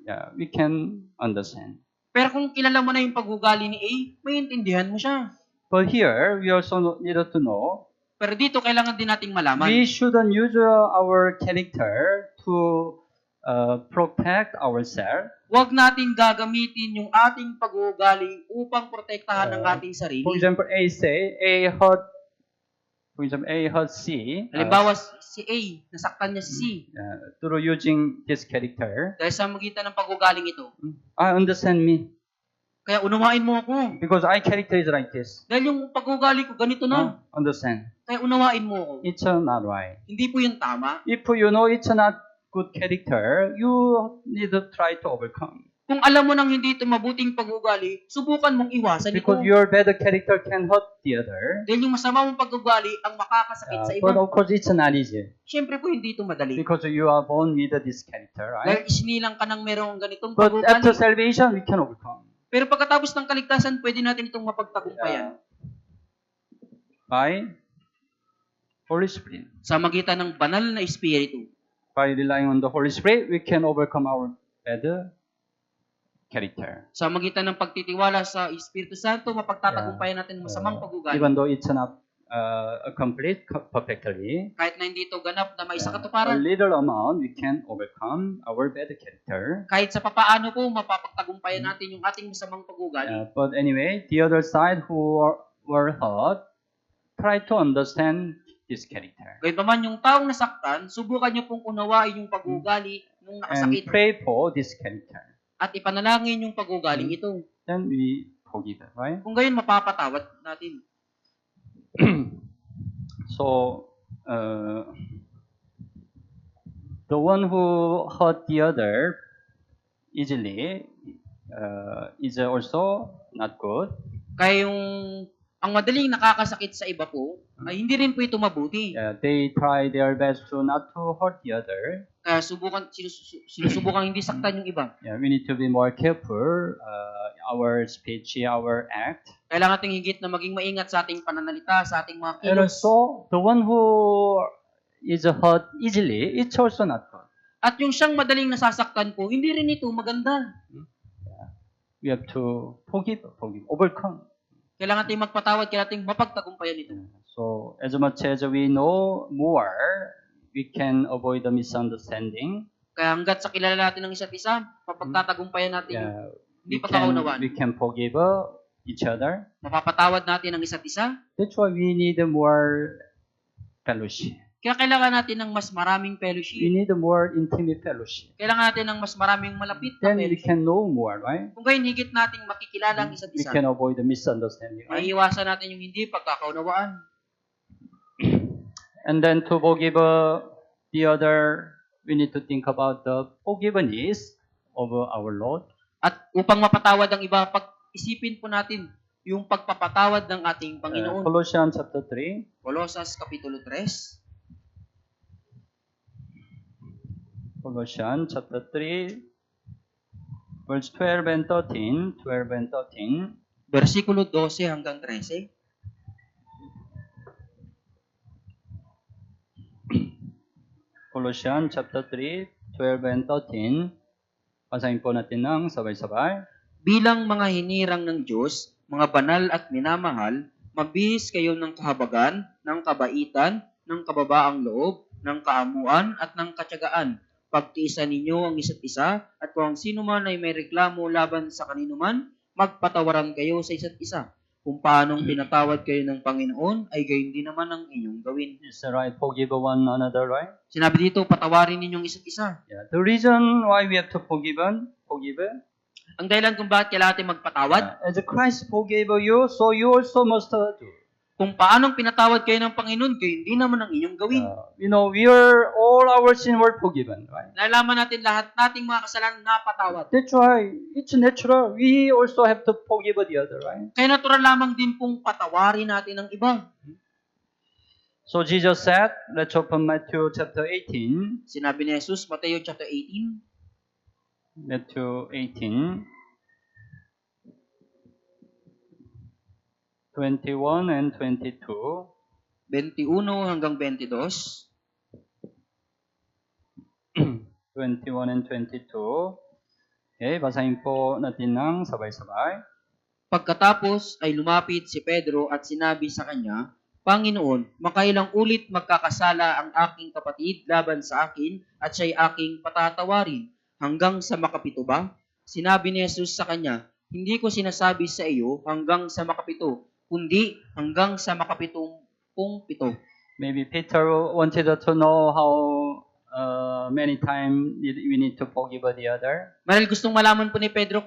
yeah, we can understand.
Pero kung kilala mo na yung pag-uugali ni A, maintindihan mo siya.
But here, we also need to know
Pero dito, kailangan din nating malaman.
we shouldn't use our character to protect ourselves.
Huwag nating gagamitin yung ating pag-uugali upang protektahan ang ating sarili.
For example, A hurt C.
Halimbawa, si A, nasaktan niya si C.
Through using this character.
Dahil sa magitan ng pag-ugaling ito.
I understand me
Kaya unawain mo ako.
because I character is like this.
Dahil yung pag-ugali ko, ganito na.
Understand?
Kaya unawain mo ako.
It's not right.
Hindi po yun tama.
If you know it's not good character, you need to try to overcome.
Kung alam mo nang hindi ito mabuting pag-ugali, subukan mong iwasan ito.
Because your bad character can hurt the other.
Dahil yung masama mong pag-ugali ang makakasakit sa
But
iba.
of course, it's not easy.
Siyempre po hindi ito madali.
Because you are born with this character,
Dahil
right?
isinilang ka ng merong ganitong
But after
pag-ugali.
salvation, we can overcome.
Pero pagkatapos ng kaligtasan, pwede natin itong mapagtagumpayan.
By Holy Spirit.
Sa magitan ng banal na espiritu.
By relying on the Holy Spirit, we can overcome our bad character.
Sa magitan ng pagtitiwala sa Espiritu Santo, mapagtatagumpayan natin ang masamang pag-ugali.
Even though it's not complete perfectly,
Kahit na hindi ito ganap na may
a
sa katuparan.
little amount, we can overcome our bad character.
Kahit sa papaano po, mapapagtagumpayan natin yung ating masamang pag-ugali.
But anyway, the other side who were hurt, try to understand this character.
Gayun pa man yung taong nasaktan, subukan niyo pong unawain yung pag-ugali nung
And
nakasakit.
pray for this character.
At ipanalangin yung pag-ugaling ito.
Then we forgive it, right?
Kung gayon, mapapatawad natin.
So, the one who hurt the other easily is also not good.
Kaya yung ang madaling nakakasakit sa iba po, ay hindi rin po ito mabuti.
They try their best to not to hurt the other.
Kaya sinusubukan hindi saktan yung iba.
We need to be more careful our speech, our act.
Kailangan nating higit na maging maingat sa ating pananalita, sa ating mga
And
kilos.
also, the one who is hurt easily, it's also not good.
At yung siyang madaling nasasaktan po, hindi rin ito maganda.
We have to forgive, overcome.
Kailangan nating magpatawad, kailangan nating mapagtagumpayan ito.
So, as much as we know more, we can avoid the misunderstanding.
Kaya hanggat sa kilala natin ng isa't isa, mapagtatagumpayan natin yung hindi pagkakaunawaan.
We can forgive each other.
Mapapatawad natin ang isa't isa.
That's why we need more fellowship.
Kaya kailangan natin ng mas maraming
We
fellowship.
need more intimate fellowship.
Kailangan natin ng mas maraming malapit na
Then we
fellowship.
can know more, right?
Kung gayon, higit nating makikilala ang isa't
We
isa.
can avoid the misunderstanding, right?
Maiiwasan natin yung hindi pagkakaunawaan.
And then to forgive the other, we need to think about the forgiveness of our Lord.
At upang mapatawad ang iba, pag-isipin po natin yung pagpapatawad ng ating Panginoon.
Colossians chapter 3.
Colosas Kapitulo 3.
Colossians chapter 3, verse 12 and 13. 12 and 13.
Versikulo 12 hanggang 13.
Colossians chapter 3, 12 and 13. Basahin po natin ng sabay-sabay.
Bilang mga hinirang ng Diyos, mga banal at minamahal, magbihis kayo ng kahabagan, ng kabaitan, ng kababaang loob, ng kaamuan at ng katyagaan. Pagtiisan ninyo ang isa't isa, at kung sino man ay may reklamo laban sa kanino man, magpatawaran kayo sa isa't isa. Kung paanong pinatawad kayo ng Panginoon, ay gayon din naman ang inyong gawin.
Is right? Forgive one another, right?
Sinabi dito, patawarin ninyong isa't isa.
Yeah. The reason why we have to forgive.
Ang dahilan kung bakit kailangan natin magpatawad,
As Christ forgave you, so you also must do.
kung paanong pinatawad kayo ng Panginoon, gayon din naman ang inyong gawin.
We are all our sin were forgiven, right?
Nalaman natin lahat nating mga kasalanan napatawad.
That's why it's natural. We also have to forgive the other, right?
Kaya natural lamang din pong patawarin natin ang iba.
So Jesus said, let's open Matthew chapter 18.
Sinabi ni Jesus, Mateo chapter 18,
Matthew 18. 21 and 22.
21 hanggang 22.
21 and 22. Okay, basahin po natin ng sabay-sabay.
Pagkatapos ay lumapit si Pedro at sinabi sa kanya, Panginoon, makailang ulit magkakasala ang aking kapatid laban sa akin at siya'y aking patatawarin hanggang sa makapito ba? Sinabi ni Jesus sa kanya, hindi ko sinasabi sa iyo hanggang sa makapito, kundi hanggang sa makapitumpung-pito.
Maybe Peter wanted to know how many times we need to forgive the other.
Marahil gustong malaman po ni Pedro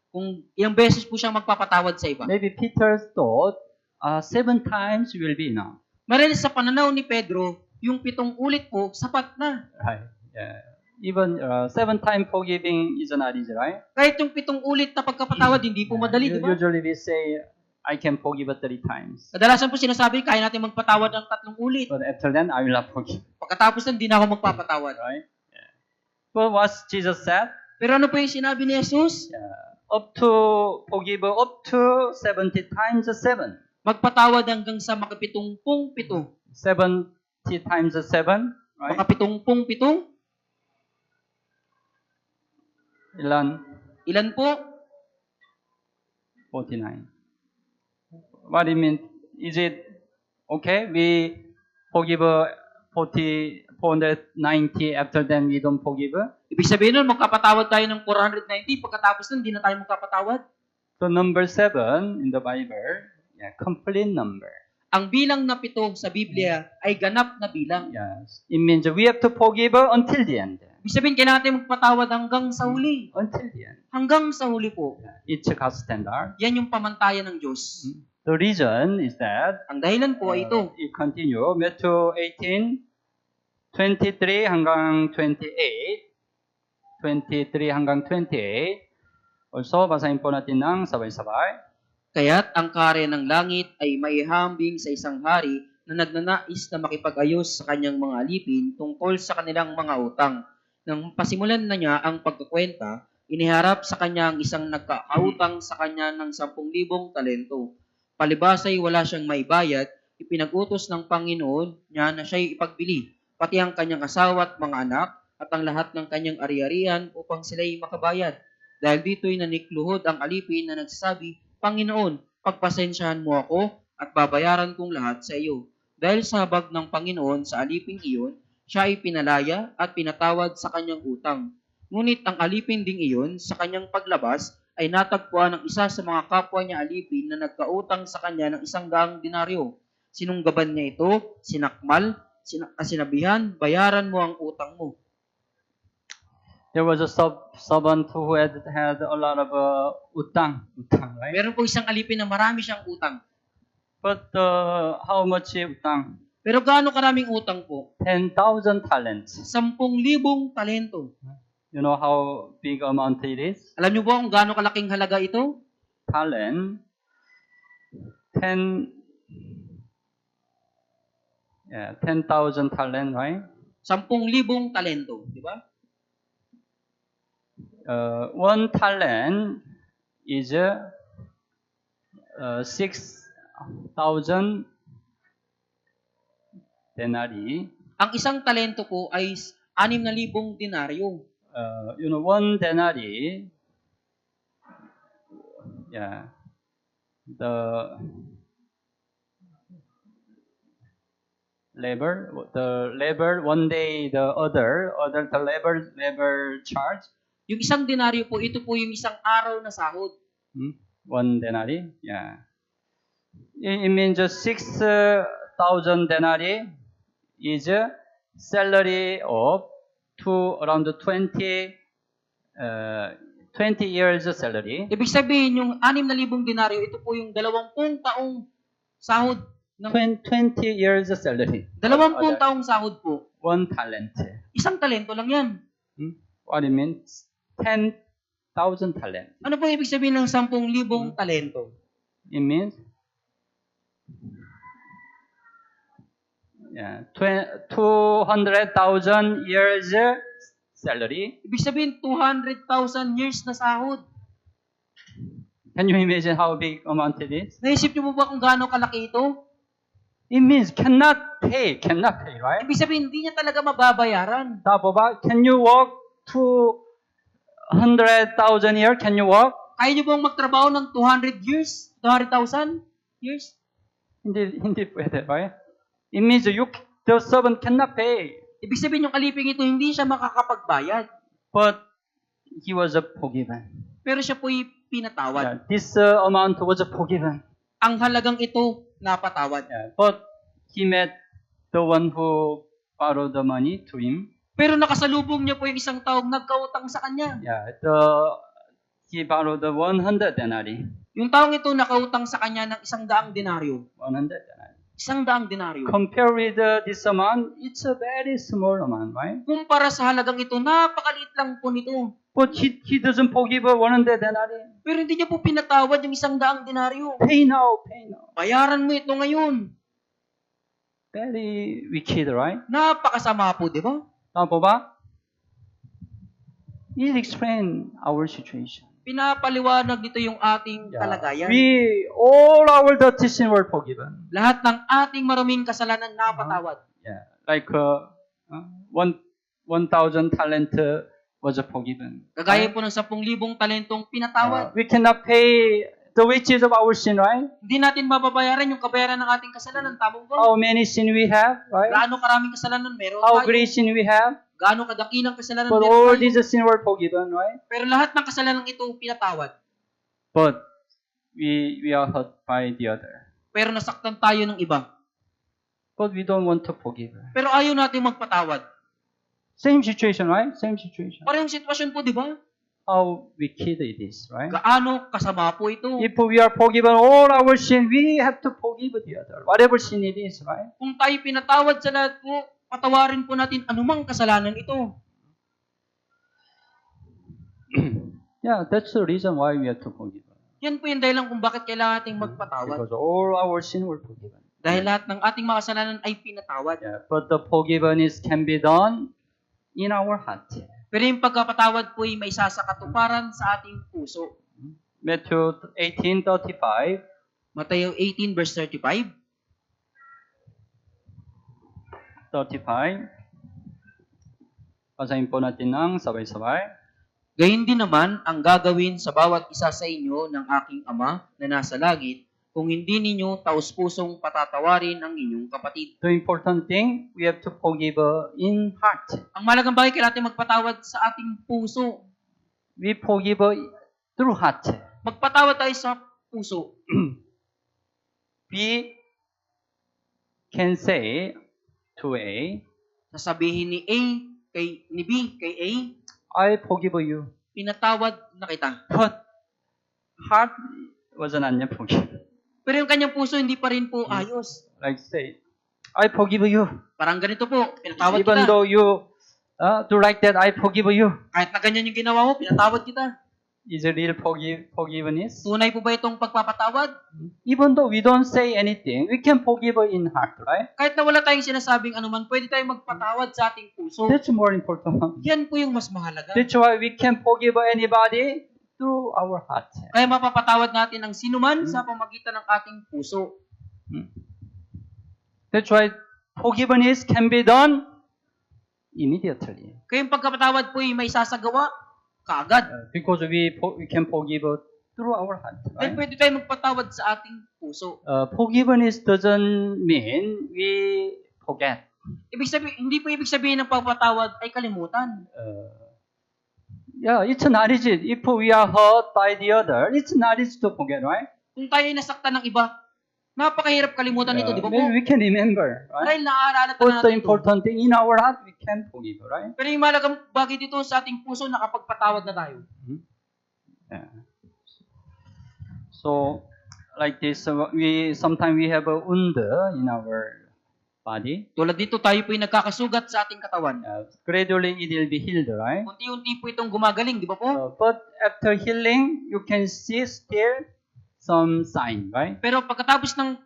kung ilang beses po siyang magpapatawad sa iba.
Maybe Peter thought 7 times will be enough.
Marahil sa pananaw ni Pedro, yung 7 ulit po, sapat na.
Right. Yeah. Even 7 times forgiving is not easy, right?
Kahit yung 7 ulit na pagkapatawad, hindi po madali, di ba?
Usually we say, I can forgive 3 times.
Kadalasan po sinasabi, kaya natin magpatawad ng 3 ulit.
But after that, I will not forgive.
Pagkatapos nun, hindi na ako magpapatawad.
Right? Yeah. But what Jesus said,
Pero ano po yung sinabi ni Jesus?
forgive up to 70 times 7.
Magpatawad hanggang sa makapitumpung-pito.
70 times 7, right?
Makapitumpung-pito?
Ilan?
Ilan po?
49. What do you mean? Is it okay? We forgive 490, after then we don't forgive?
Ibig sabihin nun, magkapatawad tayo ng 490, pagkatapos nun, hindi na tayo magkapatawad.
So number 7 in the Bible, complete number.
Ang bilang na 7 sa Biblia ay ganap na bilang.
Yes. It means we have to forgive until the end.
Ibig sabihin, kailangan natin magpatawad hanggang sa huli.
Until the end.
Hanggang sa huli po.
It's God's standard.
Yan yung pamantayan ng Diyos.
The reason is that
Ang dahilan po ay ito.
you continue Matthew 18, 23 hanggang 28. 23 hanggang 28. Also, basahin po natin ng sabay-sabay.
Kaya't ang kare ng langit ay maihambing sa isang hari na nagnanais na makipag-ayos sa kanyang mga alipin tungkol sa kanilang mga utang. Nang pasimulan na niya ang pagkukwenta, iniharap sa kanya ang isang nagkakautang sa kanya ng 10,000 talento. Palibas ay wala siyang maibayad, ipinag-utos ng Panginoon niya na siya'y ipagbili, pati ang kanyang asawa at mga anak, at ang lahat ng kanyang ari-arian upang sila'y makabayad. Dahil dito'y nanikluhod ang alipin na nagsasabi, Panginoon, pagpasensyahan mo ako at babayaran kong lahat sa iyo. Dahil sa habag ng Panginoon sa aliping iyon, siya ay pinalaya at pinatawad sa kanyang utang. Ngunit ang alipin ding iyon sa kanyang paglabas ay natagpuan ng isa sa mga kapwa niya alipin na nagkautang sa kanya ng 100 denaryo. Sinunggaban niya ito, sinakmal, sinabihan, bayaran mo ang utang mo.
There was a servant who had a lot of utang, right?
Meron po isang alipin na marami siyang utang.
But how much utang?
Pero gaano karaming utang po?
10,000 talents.
10,000 talento.
You know how big amount it is?
Alam niyo ba kung gaano kalaking halaga ito?
Talent. 10,000 talent, right?
10,000 talento, di ba?
1 talent is 6,000 denarii.
Ang isang talento po ay 6,000 denaryo.
1 denarii, the labor, one day the other the labor charge.
Yung isang denaryo po, ito po yung isang araw na sahod.
1 denarii, It means 6,000 denarii is a salary of around 20 years salary.
Ibig sabihin, yung 6,000 denaryo, ito po yung 20 taong sahod ng
20 years salary.
20 taong sahod po.
1 talent.
Isang talento lang yan.
What it means? 10,000 talent.
Ano po ibig sabihin ng 10,000 talento?
It means 200,000 years salary.
Ibig sabihin, 200,000 years na sahod.
Can you imagine how big amount it is?
Naisip niyo po ba kung gaano kalaki ito?
It means cannot pay, right?
Ibig sabihin, hindi niya talaga mababayaran.
Tapos can you work 200,000 years? Can you work?
Kaya niyo bang magtrabaho ng 200 years? 200,000 years?
Hindi pwede, right? It means the servant cannot pay.
Ibig sabihin, yung aliping ito, hindi siya makakapagbayad.
But he was forgiven.
Pero siya po'y pinatawad.
Yeah, this amount was forgiven.
Ang halagang ito, napatawad.
Yeah, but he met the one who borrowed the money to him.
Pero nakasalubong niya po yung isang taong nagkautang sa kanya.
Yeah, he borrowed the 100 denarii.
Yung taong ito nakautang sa kanya ng 100 denaryo.
100 denarii.
100 denaryo.
Compare with this amount, it's a very small amount, right?
Kumpara sa halagang ito, napakaliit lang po nito.
But he doesn't forgive 100 denarii.
Pero hindi niya po pinatawad yung 100 denaryo.
Pay now, pay now.
Bayaran mo ito ngayon.
Very wicked, right?
Napakasama po, di ba?
Tapos ba? It explain our situation.
Pinapaliwanag nito yung ating kalagayan.
All our dirty sin were forgiven.
Lahat ng ating maraming kasalanan napatawad.
Yeah, like 1,000 talent was forgiven.
Kagaya po ng 10,000 talentong pinatawad.
We cannot pay the wages of our sin, right?
Hindi natin mababayaran yung kabayaran ng ating kasalanan. Tamang ba?
How many sin we have, right?
Gaano karaming kasalanan meron
How
tayo?
great sin we have.
Gaano kadakilang kasalanan
But
meron
all
tayo?
these sin were forgiven, right?
Pero lahat ng kasalanan ito pinatawad.
But we are hurt by the other.
Pero nasaktan tayo ng iba.
But we don't want to forgive.
Pero ayaw natin magpatawad.
Same situation, right? Same situation.
Parehong sitwasyon po, di ba?
How wicked it is, right?
Gaano kasama po ito.
If we are forgiven all our sin, we have to forgive the other, whatever sin it is, right?
Kung tayo pinatawad sa lahat po, patawarin po natin anumang kasalanan ito.
Yeah, that's the reason why we have to forgive.
Yan po yung dahilan kung bakit kailangan nating magpatawad.
Because all our sin were forgiven.
Dahil lahat ng ating mga kasalanan ay pinatawad.
Yeah, but the forgiveness can be done in our heart.
Pero yung pagkapatawad po ay may isa sa katuparan sa ating puso.
Matthew 18:35.
Mateo 18 verse 35.
35. Basahin po natin ng sabay-sabay.
Gayun din naman ang gagawin sa bawat isa sa inyo ng aking Ama na nasa langit kung hindi ninyo taus-pusong patatawarin ang inyong kapatid.
The important thing, we have to forgive in heart.
Ang malagang bagay kailangan natin magpatawad sa ating puso.
We forgive through heart.
Magpatawad tayo sa puso.
We can say to A,
Sasabihin ni A ni B kay A,
I forgive you.
pinatawad na kita.
But heart was not yet forgive.
Pero yung kanyang puso hindi pa rin po ayos.
Like say, I forgive you.
Parang ganito po, pinatawad
Even
kita.
though you do like that, I forgive you.
Kahit na ganyan yung ginawa mo, pinatawad kita.
Is it real forgiveness?
Tunay po ba itong pagpapatawad?
Even though we don't say anything, we can forgive in heart, right?
Kahit na wala tayong sinasabing anuman, pwede tayong magpatawad sa ating puso.
That's more important.
Yan po yung mas mahalaga.
That's why we can forgive anybody through our heart.
Kaya mapapatawad natin ang sinuman sa pamagitan ng ating puso.
That's why forgiveness can be done immediately.
Kaya yung pagkapatawad po ay may sasagawa kaagad.
Because we can forgive through our heart.
Dahil
Right?
pwede tayong magpatawad sa ating puso.
Forgiveness doesn't mean we forget.
Hindi po ibig sabihin ng pagpatawad ay kalimutan.
Yeah, it's knowledge. If we are hurt by the other, it's knowledge to forget, right?
Kung tayo ay nasaktan ng iba, Napakahirap kalimutan ito, di ba po?
Maybe we can remember, right?
Dahil naaalala
What's
natin
the
ito.
important thing? In our heart, we can forgive, right?
Pero yung malagang bagay dito sa ating puso, nakapagpatawad na tayo.
Yeah. So, like this, sometimes we have a wound in our body.
Tulad dito, tayo po yung nagkakasugat sa ating katawan.
Gradually, it will be healed, right?
Unti-unti po itong gumagaling, di ba po?
But after healing, you can see still some sign, right?
Pero pagkatapos ng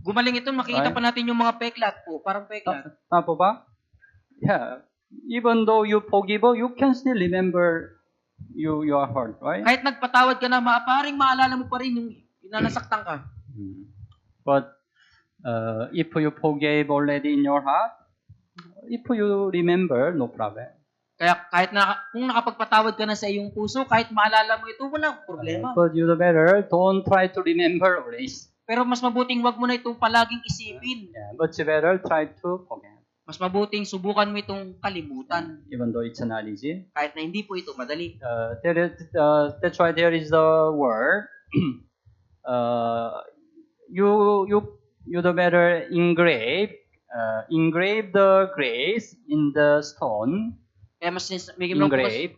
gumaling ito, makikita
Right.
pa natin yung mga peklat po, parang peklat.
Tama ba? Yeah. Even though you forgive, you can still remember your heart, right?
Kahit nagpatawad ka na, maaring maalala mo pa rin yung nasaktan ka.
But if you forgave already in your heart, if you remember, no problem.
Kaya kahit kung nakapagpatawad ka na sa iyong puso, kahit maalala mo ito, walang problema.
But you better don't try to remember always.
Pero mas mabuting wag mo na itong palaging isipin.
Yeah, but you better try to forget.
Mas mabuting subukan mo itong kalimutan.
Even though it's not easy.
Kahit na hindi po ito madali.
That's why there is the word. You the better engrave the grace in the stone.
Kaya
Engrave.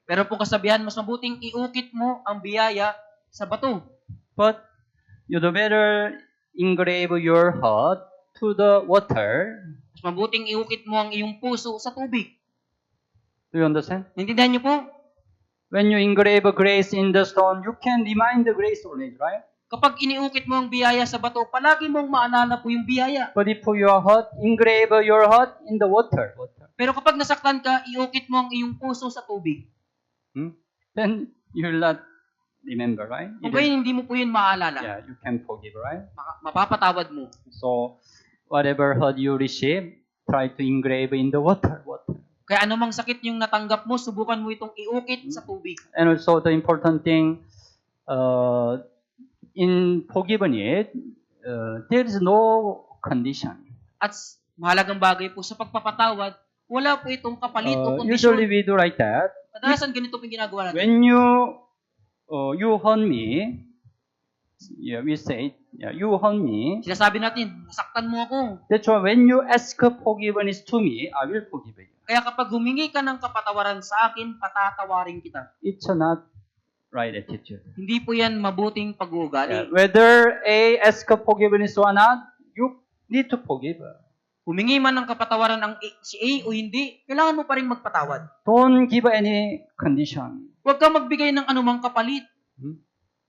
Pero po kasabihan, mas mabuting iukit mo ang biyaya sa bato.
But you the better engrave your heart to the water.
Mas mabuting iukit mo ang iyong puso sa tubig.
Do you understand?
Naintindihan niyo po?
When you engrave a grace in the stone, you can remind the grace always, right?
Kapag iniukit mo ang biyaya sa bato, palagi mong maalala po yung biyaya.
But if your heart, engrave your heart in the water.
Pero kapag nasaktan ka, iukit mo ang iyong puso sa tubig.
Then you will not remember, right?
Kung gayon, hindi mo po yun maaalala.
Yeah, you can forgive, right?
Mapapatawad mo.
So, whatever hurt you receive, try to engrave in the water.
Kaya anumang sakit yung natanggap mo, subukan mo itong iukit sa tubig.
And also the important thing, in forgiving it, there is no condition.
At mahalagang bagay po sa pagpapatawad, wala po itong kapalit o
Usually
kondisyon.
we do like that.
Kadalasan ganito po yung ginagawa natin.
When you hurt me, yeah, we say, yeah, you hurt me.
Sinasabi natin, nasaktan mo ako.
That's why when you ask forgiveness to me, I will forgive you.
Kaya kapag humingi ka ng kapatawaran sa akin, patatawarin kita.
It's not right attitude.
Hindi po yan mabuting
Yeah,
pag-uugali.
whether A ask forgiveness or not, you need to forgive.
Humingi man ng kapatawaran si A o hindi, kailangan mo pa rin magpatawad.
Don't give any condition.
Huwag kang magbigay ng anumang kapalit.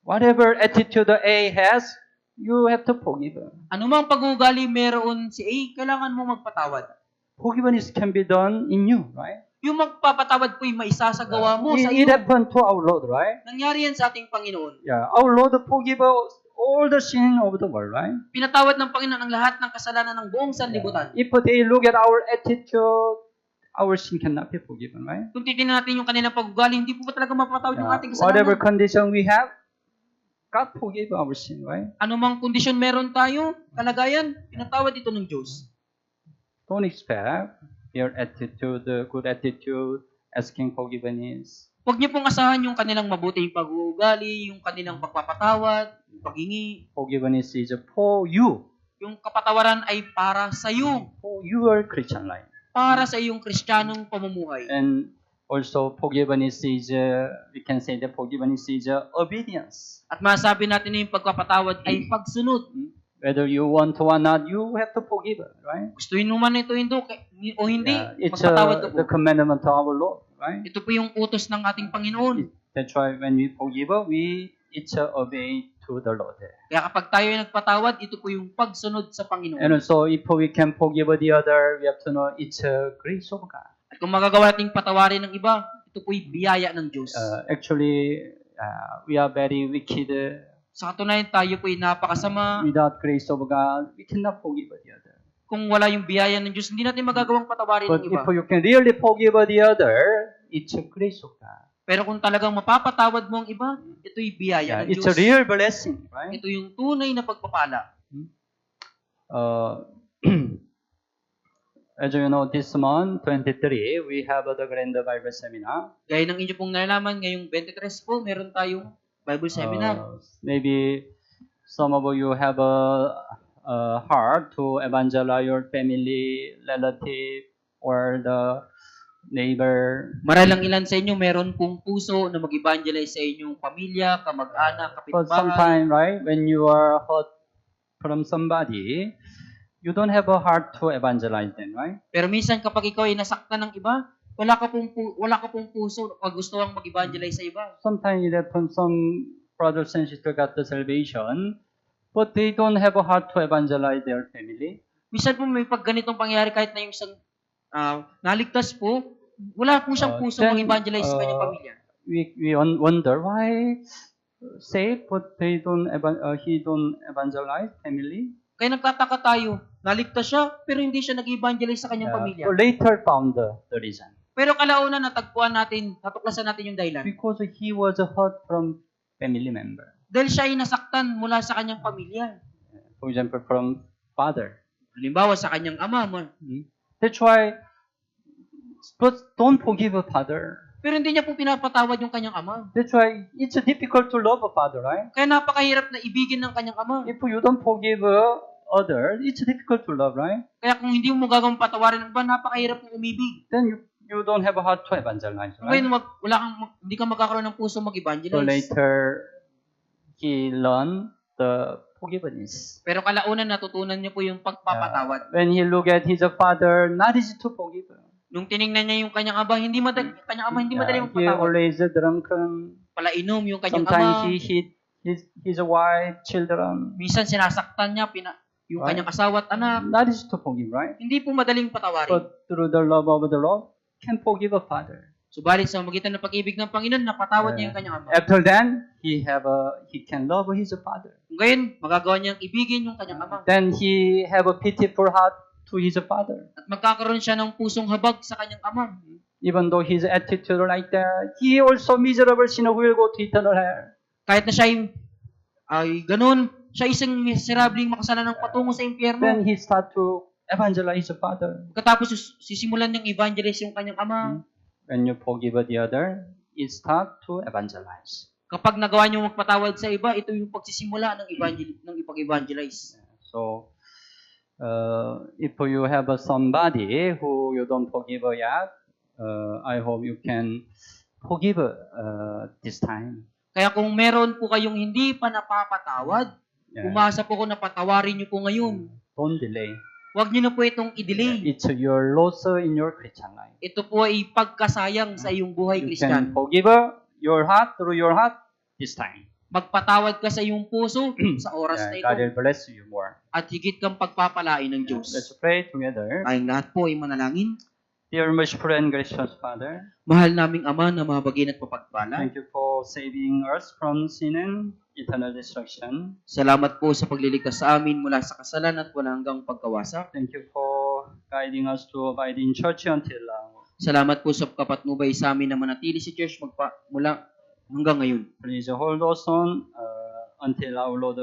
Whatever attitude A has, you have to forgive.
Anumang pag-uugali meron si A, kailangan mo magpatawad.
Forgiveness can be done in you, right?
Yung magpapatawad po yung maisasagawa mo sa
It
iyo.
happened to our Lord, right?
Nangyari yan sa ating Panginoon.
Yeah, our Lord forgive all the sin of the world, right?
Pinatawad ng Panginoon ang lahat ng kasalanan ng buong sanlibutan.
If they look at our attitude, our sin cannot be forgiven, right?
Kung titingnan natin yung kanilang pag-ugali, hindi po ba talaga mapatawad yung ating
Whatever
kasalanan?
condition we have, God forgive our sin, right?
Anumang kondisyon meron tayo, kalagayan, pinatawad ito ng Diyos.
Don't expect their attitude, good attitude, asking forgiveness.
Huwag niyo pong asahan yung kanilang mabuting pag-uugali, yung kanilang pagpapatawad, paghingi.
Forgiveness is for you,
Yung kapatawaran ay para sa iyo,
for your Christian life.
para sa iyong kristyanong pamumuhay.
And also forgiveness is, we can say that forgiveness is obedience.
At masabi natin na yung pagpapatawad ay pagsunod.
Whether you want to or not, you have to forgive, right?
Gustuhin mo man ito o hindi,
It's
magpatawad ka po.
the commandment of our Lord, right?
Ito po yung utos ng ating Panginoon.
That's why when we forgive, it's obey to the Lord.
Kaya kapag tayo ay nagpatawad, ito po yung pagsunod sa Panginoon.
And also, if we can forgive the other, we have to know it's a grace of God.
At kung magagawa nating patawarin ng iba, ito po yung biyaya ng Diyos.
Actually, we are very wicked.
Sa katunayan, tayo po ay napakasama.
Without grace of God, we cannot forgive the other.
Kung wala yung biyaya ng Diyos, hindi natin magagawang patawarin
But
ng iba.
if you can really forgive the other, it's a grace of God.
Pero kung talagang mapapatawad mo ang iba, ito'y biyaya ng
It's
Diyos.
a real blessing, right?
Ito yung tunay na pagpapala.
As you know, this month, 23, we have the Grand Bible Seminar.
Gaya ng inyo pong nalaman, ngayong 23 po, meron tayong Bible Seminar.
Maybe some of you have a heart to evangelize your family, relative, or the neighbor.
Maralang ilan sa inyo meron pong puso na mag-evangelize sa inyong pamilya, kamag-anak,
But
kapitbahay.
sometimes, right, when you are hurt from somebody, you don't have a heart to evangelize them, right?
Pero minsan kapag ikaw ay nasaktan ng iba, wala ka pong puso pag gusto kang mag-evangelize sa iba.
Sometimes it happens some brothers and sisters got the salvation, but they don't have a heart to evangelize their family.
Minsan po may pag ganitong pangyayari kahit na yung isang naligtas po, wala po siyang puso
Then,
mag-evangelize sa kanyang pamilya.
We wonder why saved, but he don't evangelize family.
Kaya nagtataka tayo, naligtas siya, pero hindi siya nag-evangelize sa kanyang pamilya.
So later found the reason.
Pero kalaunan natagpuan natin, natuklasan natin yung dahilan.
Because he was hurt from family member.
Dahil siya ay nasaktan mula sa kanyang pamilya.
For example, from father.
Halimbawa sa kanyang ama.
That's why, but don't forgive a father.
Pero hindi niya po pinapatawad yung kanyang ama.
That's why it's difficult to love a father, right?
Kaya napakahirap na ibigin ng kanyang ama.
If you don't forgive others, it's difficult to love, right?
Kaya kung hindi mo gagawang patawarin ng iba, napakahirap ng umibig.
Then you don't have a heart to evangelize, right?
Ngayon, hindi ka magkakaroon ng puso
So
mag-evangelize.
later, he learned the forgiveness.
Pero kalaunan natutunan niya po yung pagpapatawad.
When he look at his father, not easy to forgive.
Nung tiningnan niya yung kanyang ama, hindi madali
He
magpatawad.
always drunken.
Palainom yung kanyang
Sometimes
ama.
he hit his wife, children.
Minsan sinasaktan niya yung
Right.
kanyang asawa at anak.
Not easy to forgive, right?
Hindi po madaling patawarin.
But through the love of the Lord, can forgive a father.
Subalit sa magitan ng pag-ibig ng Panginoon, napatawad niya yung kanyang ama.
After then, he can love his father.
Kung gayon, magagawa niyang ibigin yung kanyang ama.
Then he have a pitiful heart to his father.
At magkakaroon siya ng pusong habag sa kanyang ama.
Even though his attitude like that, he also miserable sinner will go to eternal hell.
Kahit na siya ay ganun, siya isang miserabling makasalanan ng patungo sa impyerno.
Then he start to evangelize the father.
Pagkatapos sisimulan niyang evangelize yung kanyang ama.
When you forgive the other, it start to evangelize.
Kapag nagawa niyo magpatawad sa iba, ito yung pagsisimula ng ipag-evangelize.
So, if you have somebody who you don't forgive yet, I hope you can forgive this time.
Kaya kung meron po kayong hindi pa napapatawad, umasa po ko na patawarin niyo po ngayon.
Don't delay.
Huwag niyo na po itong i-delay.
It's your loss in your Christian life.
Ito po ay pagkasayang sa iyong buhay
You
Kristiyano.
can forgive your heart through your heart this time.
Magpatawad ka sa iyong puso sa oras na ito.
God will bless you more.
At higit kang pagpapalain ng Diyos.
Let's pray together.
Tayong lahat po ay manalangin.
Dear merciful and gracious Father,
Mahal naming Ama na mabagin at mapagpala.
thank you for saving us from sin and eternal destruction.
Salamat po sa pagliligtas sa amin mula sa kasalan at walang hanggang pagkawasak.
Thank you for guiding us to abide in church until now.
Salamat po sa kapatnubay sa amin na manatili si Church mula hanggang ngayon.
Please hold us on until our Lord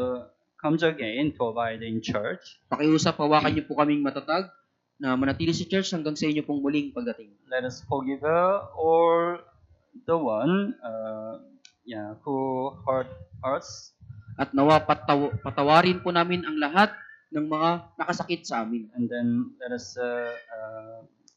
comes again to abide in church.
Pakiusap, hawakan niyo po kaming matatag na manatili si Church hanggang sa inyo pong muling pagdating.
Let us forgive all the one who hurt us.
At nawa patawarin po namin ang lahat ng mga nakasakit sa amin.
And then let us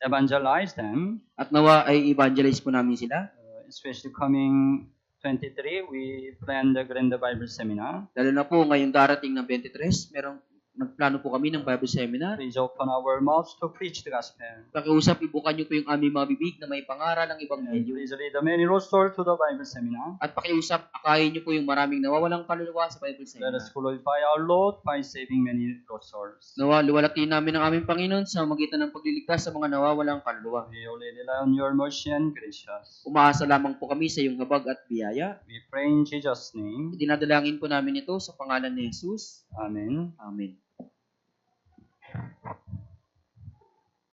evangelize them.
At nawa ay evangelize po namin sila.
Especially coming 23, we plan the Grand Bible Seminar.
Lalo na po ngayong darating na 23, nagplano po kami ng Bible Seminar.
Please open our mouths to preach the gospel.
Pakiusap, ibukan niyo po yung aming mga bibig na may pangaral ng
And
Ebanghelyo.
please lead the many lost souls to the Bible Seminar.
At pakiusap, akayin niyo po yung maraming nawawalang kaluluwa sa Bible
Let us
Seminar.
glorify our Lord by saving many lost souls.
Nawa, luwalatin namin ang aming Panginoon sa magitan ng pagliligtas sa mga nawawalang kaluluwa.
We only rely on your mercy and gracious.
Umaasa lamang po kami sa iyong habag at biyaya.
We pray in Jesus' name.
Dinadalangin po namin ito sa pangalan ni Jesus.
Amen.
Amen.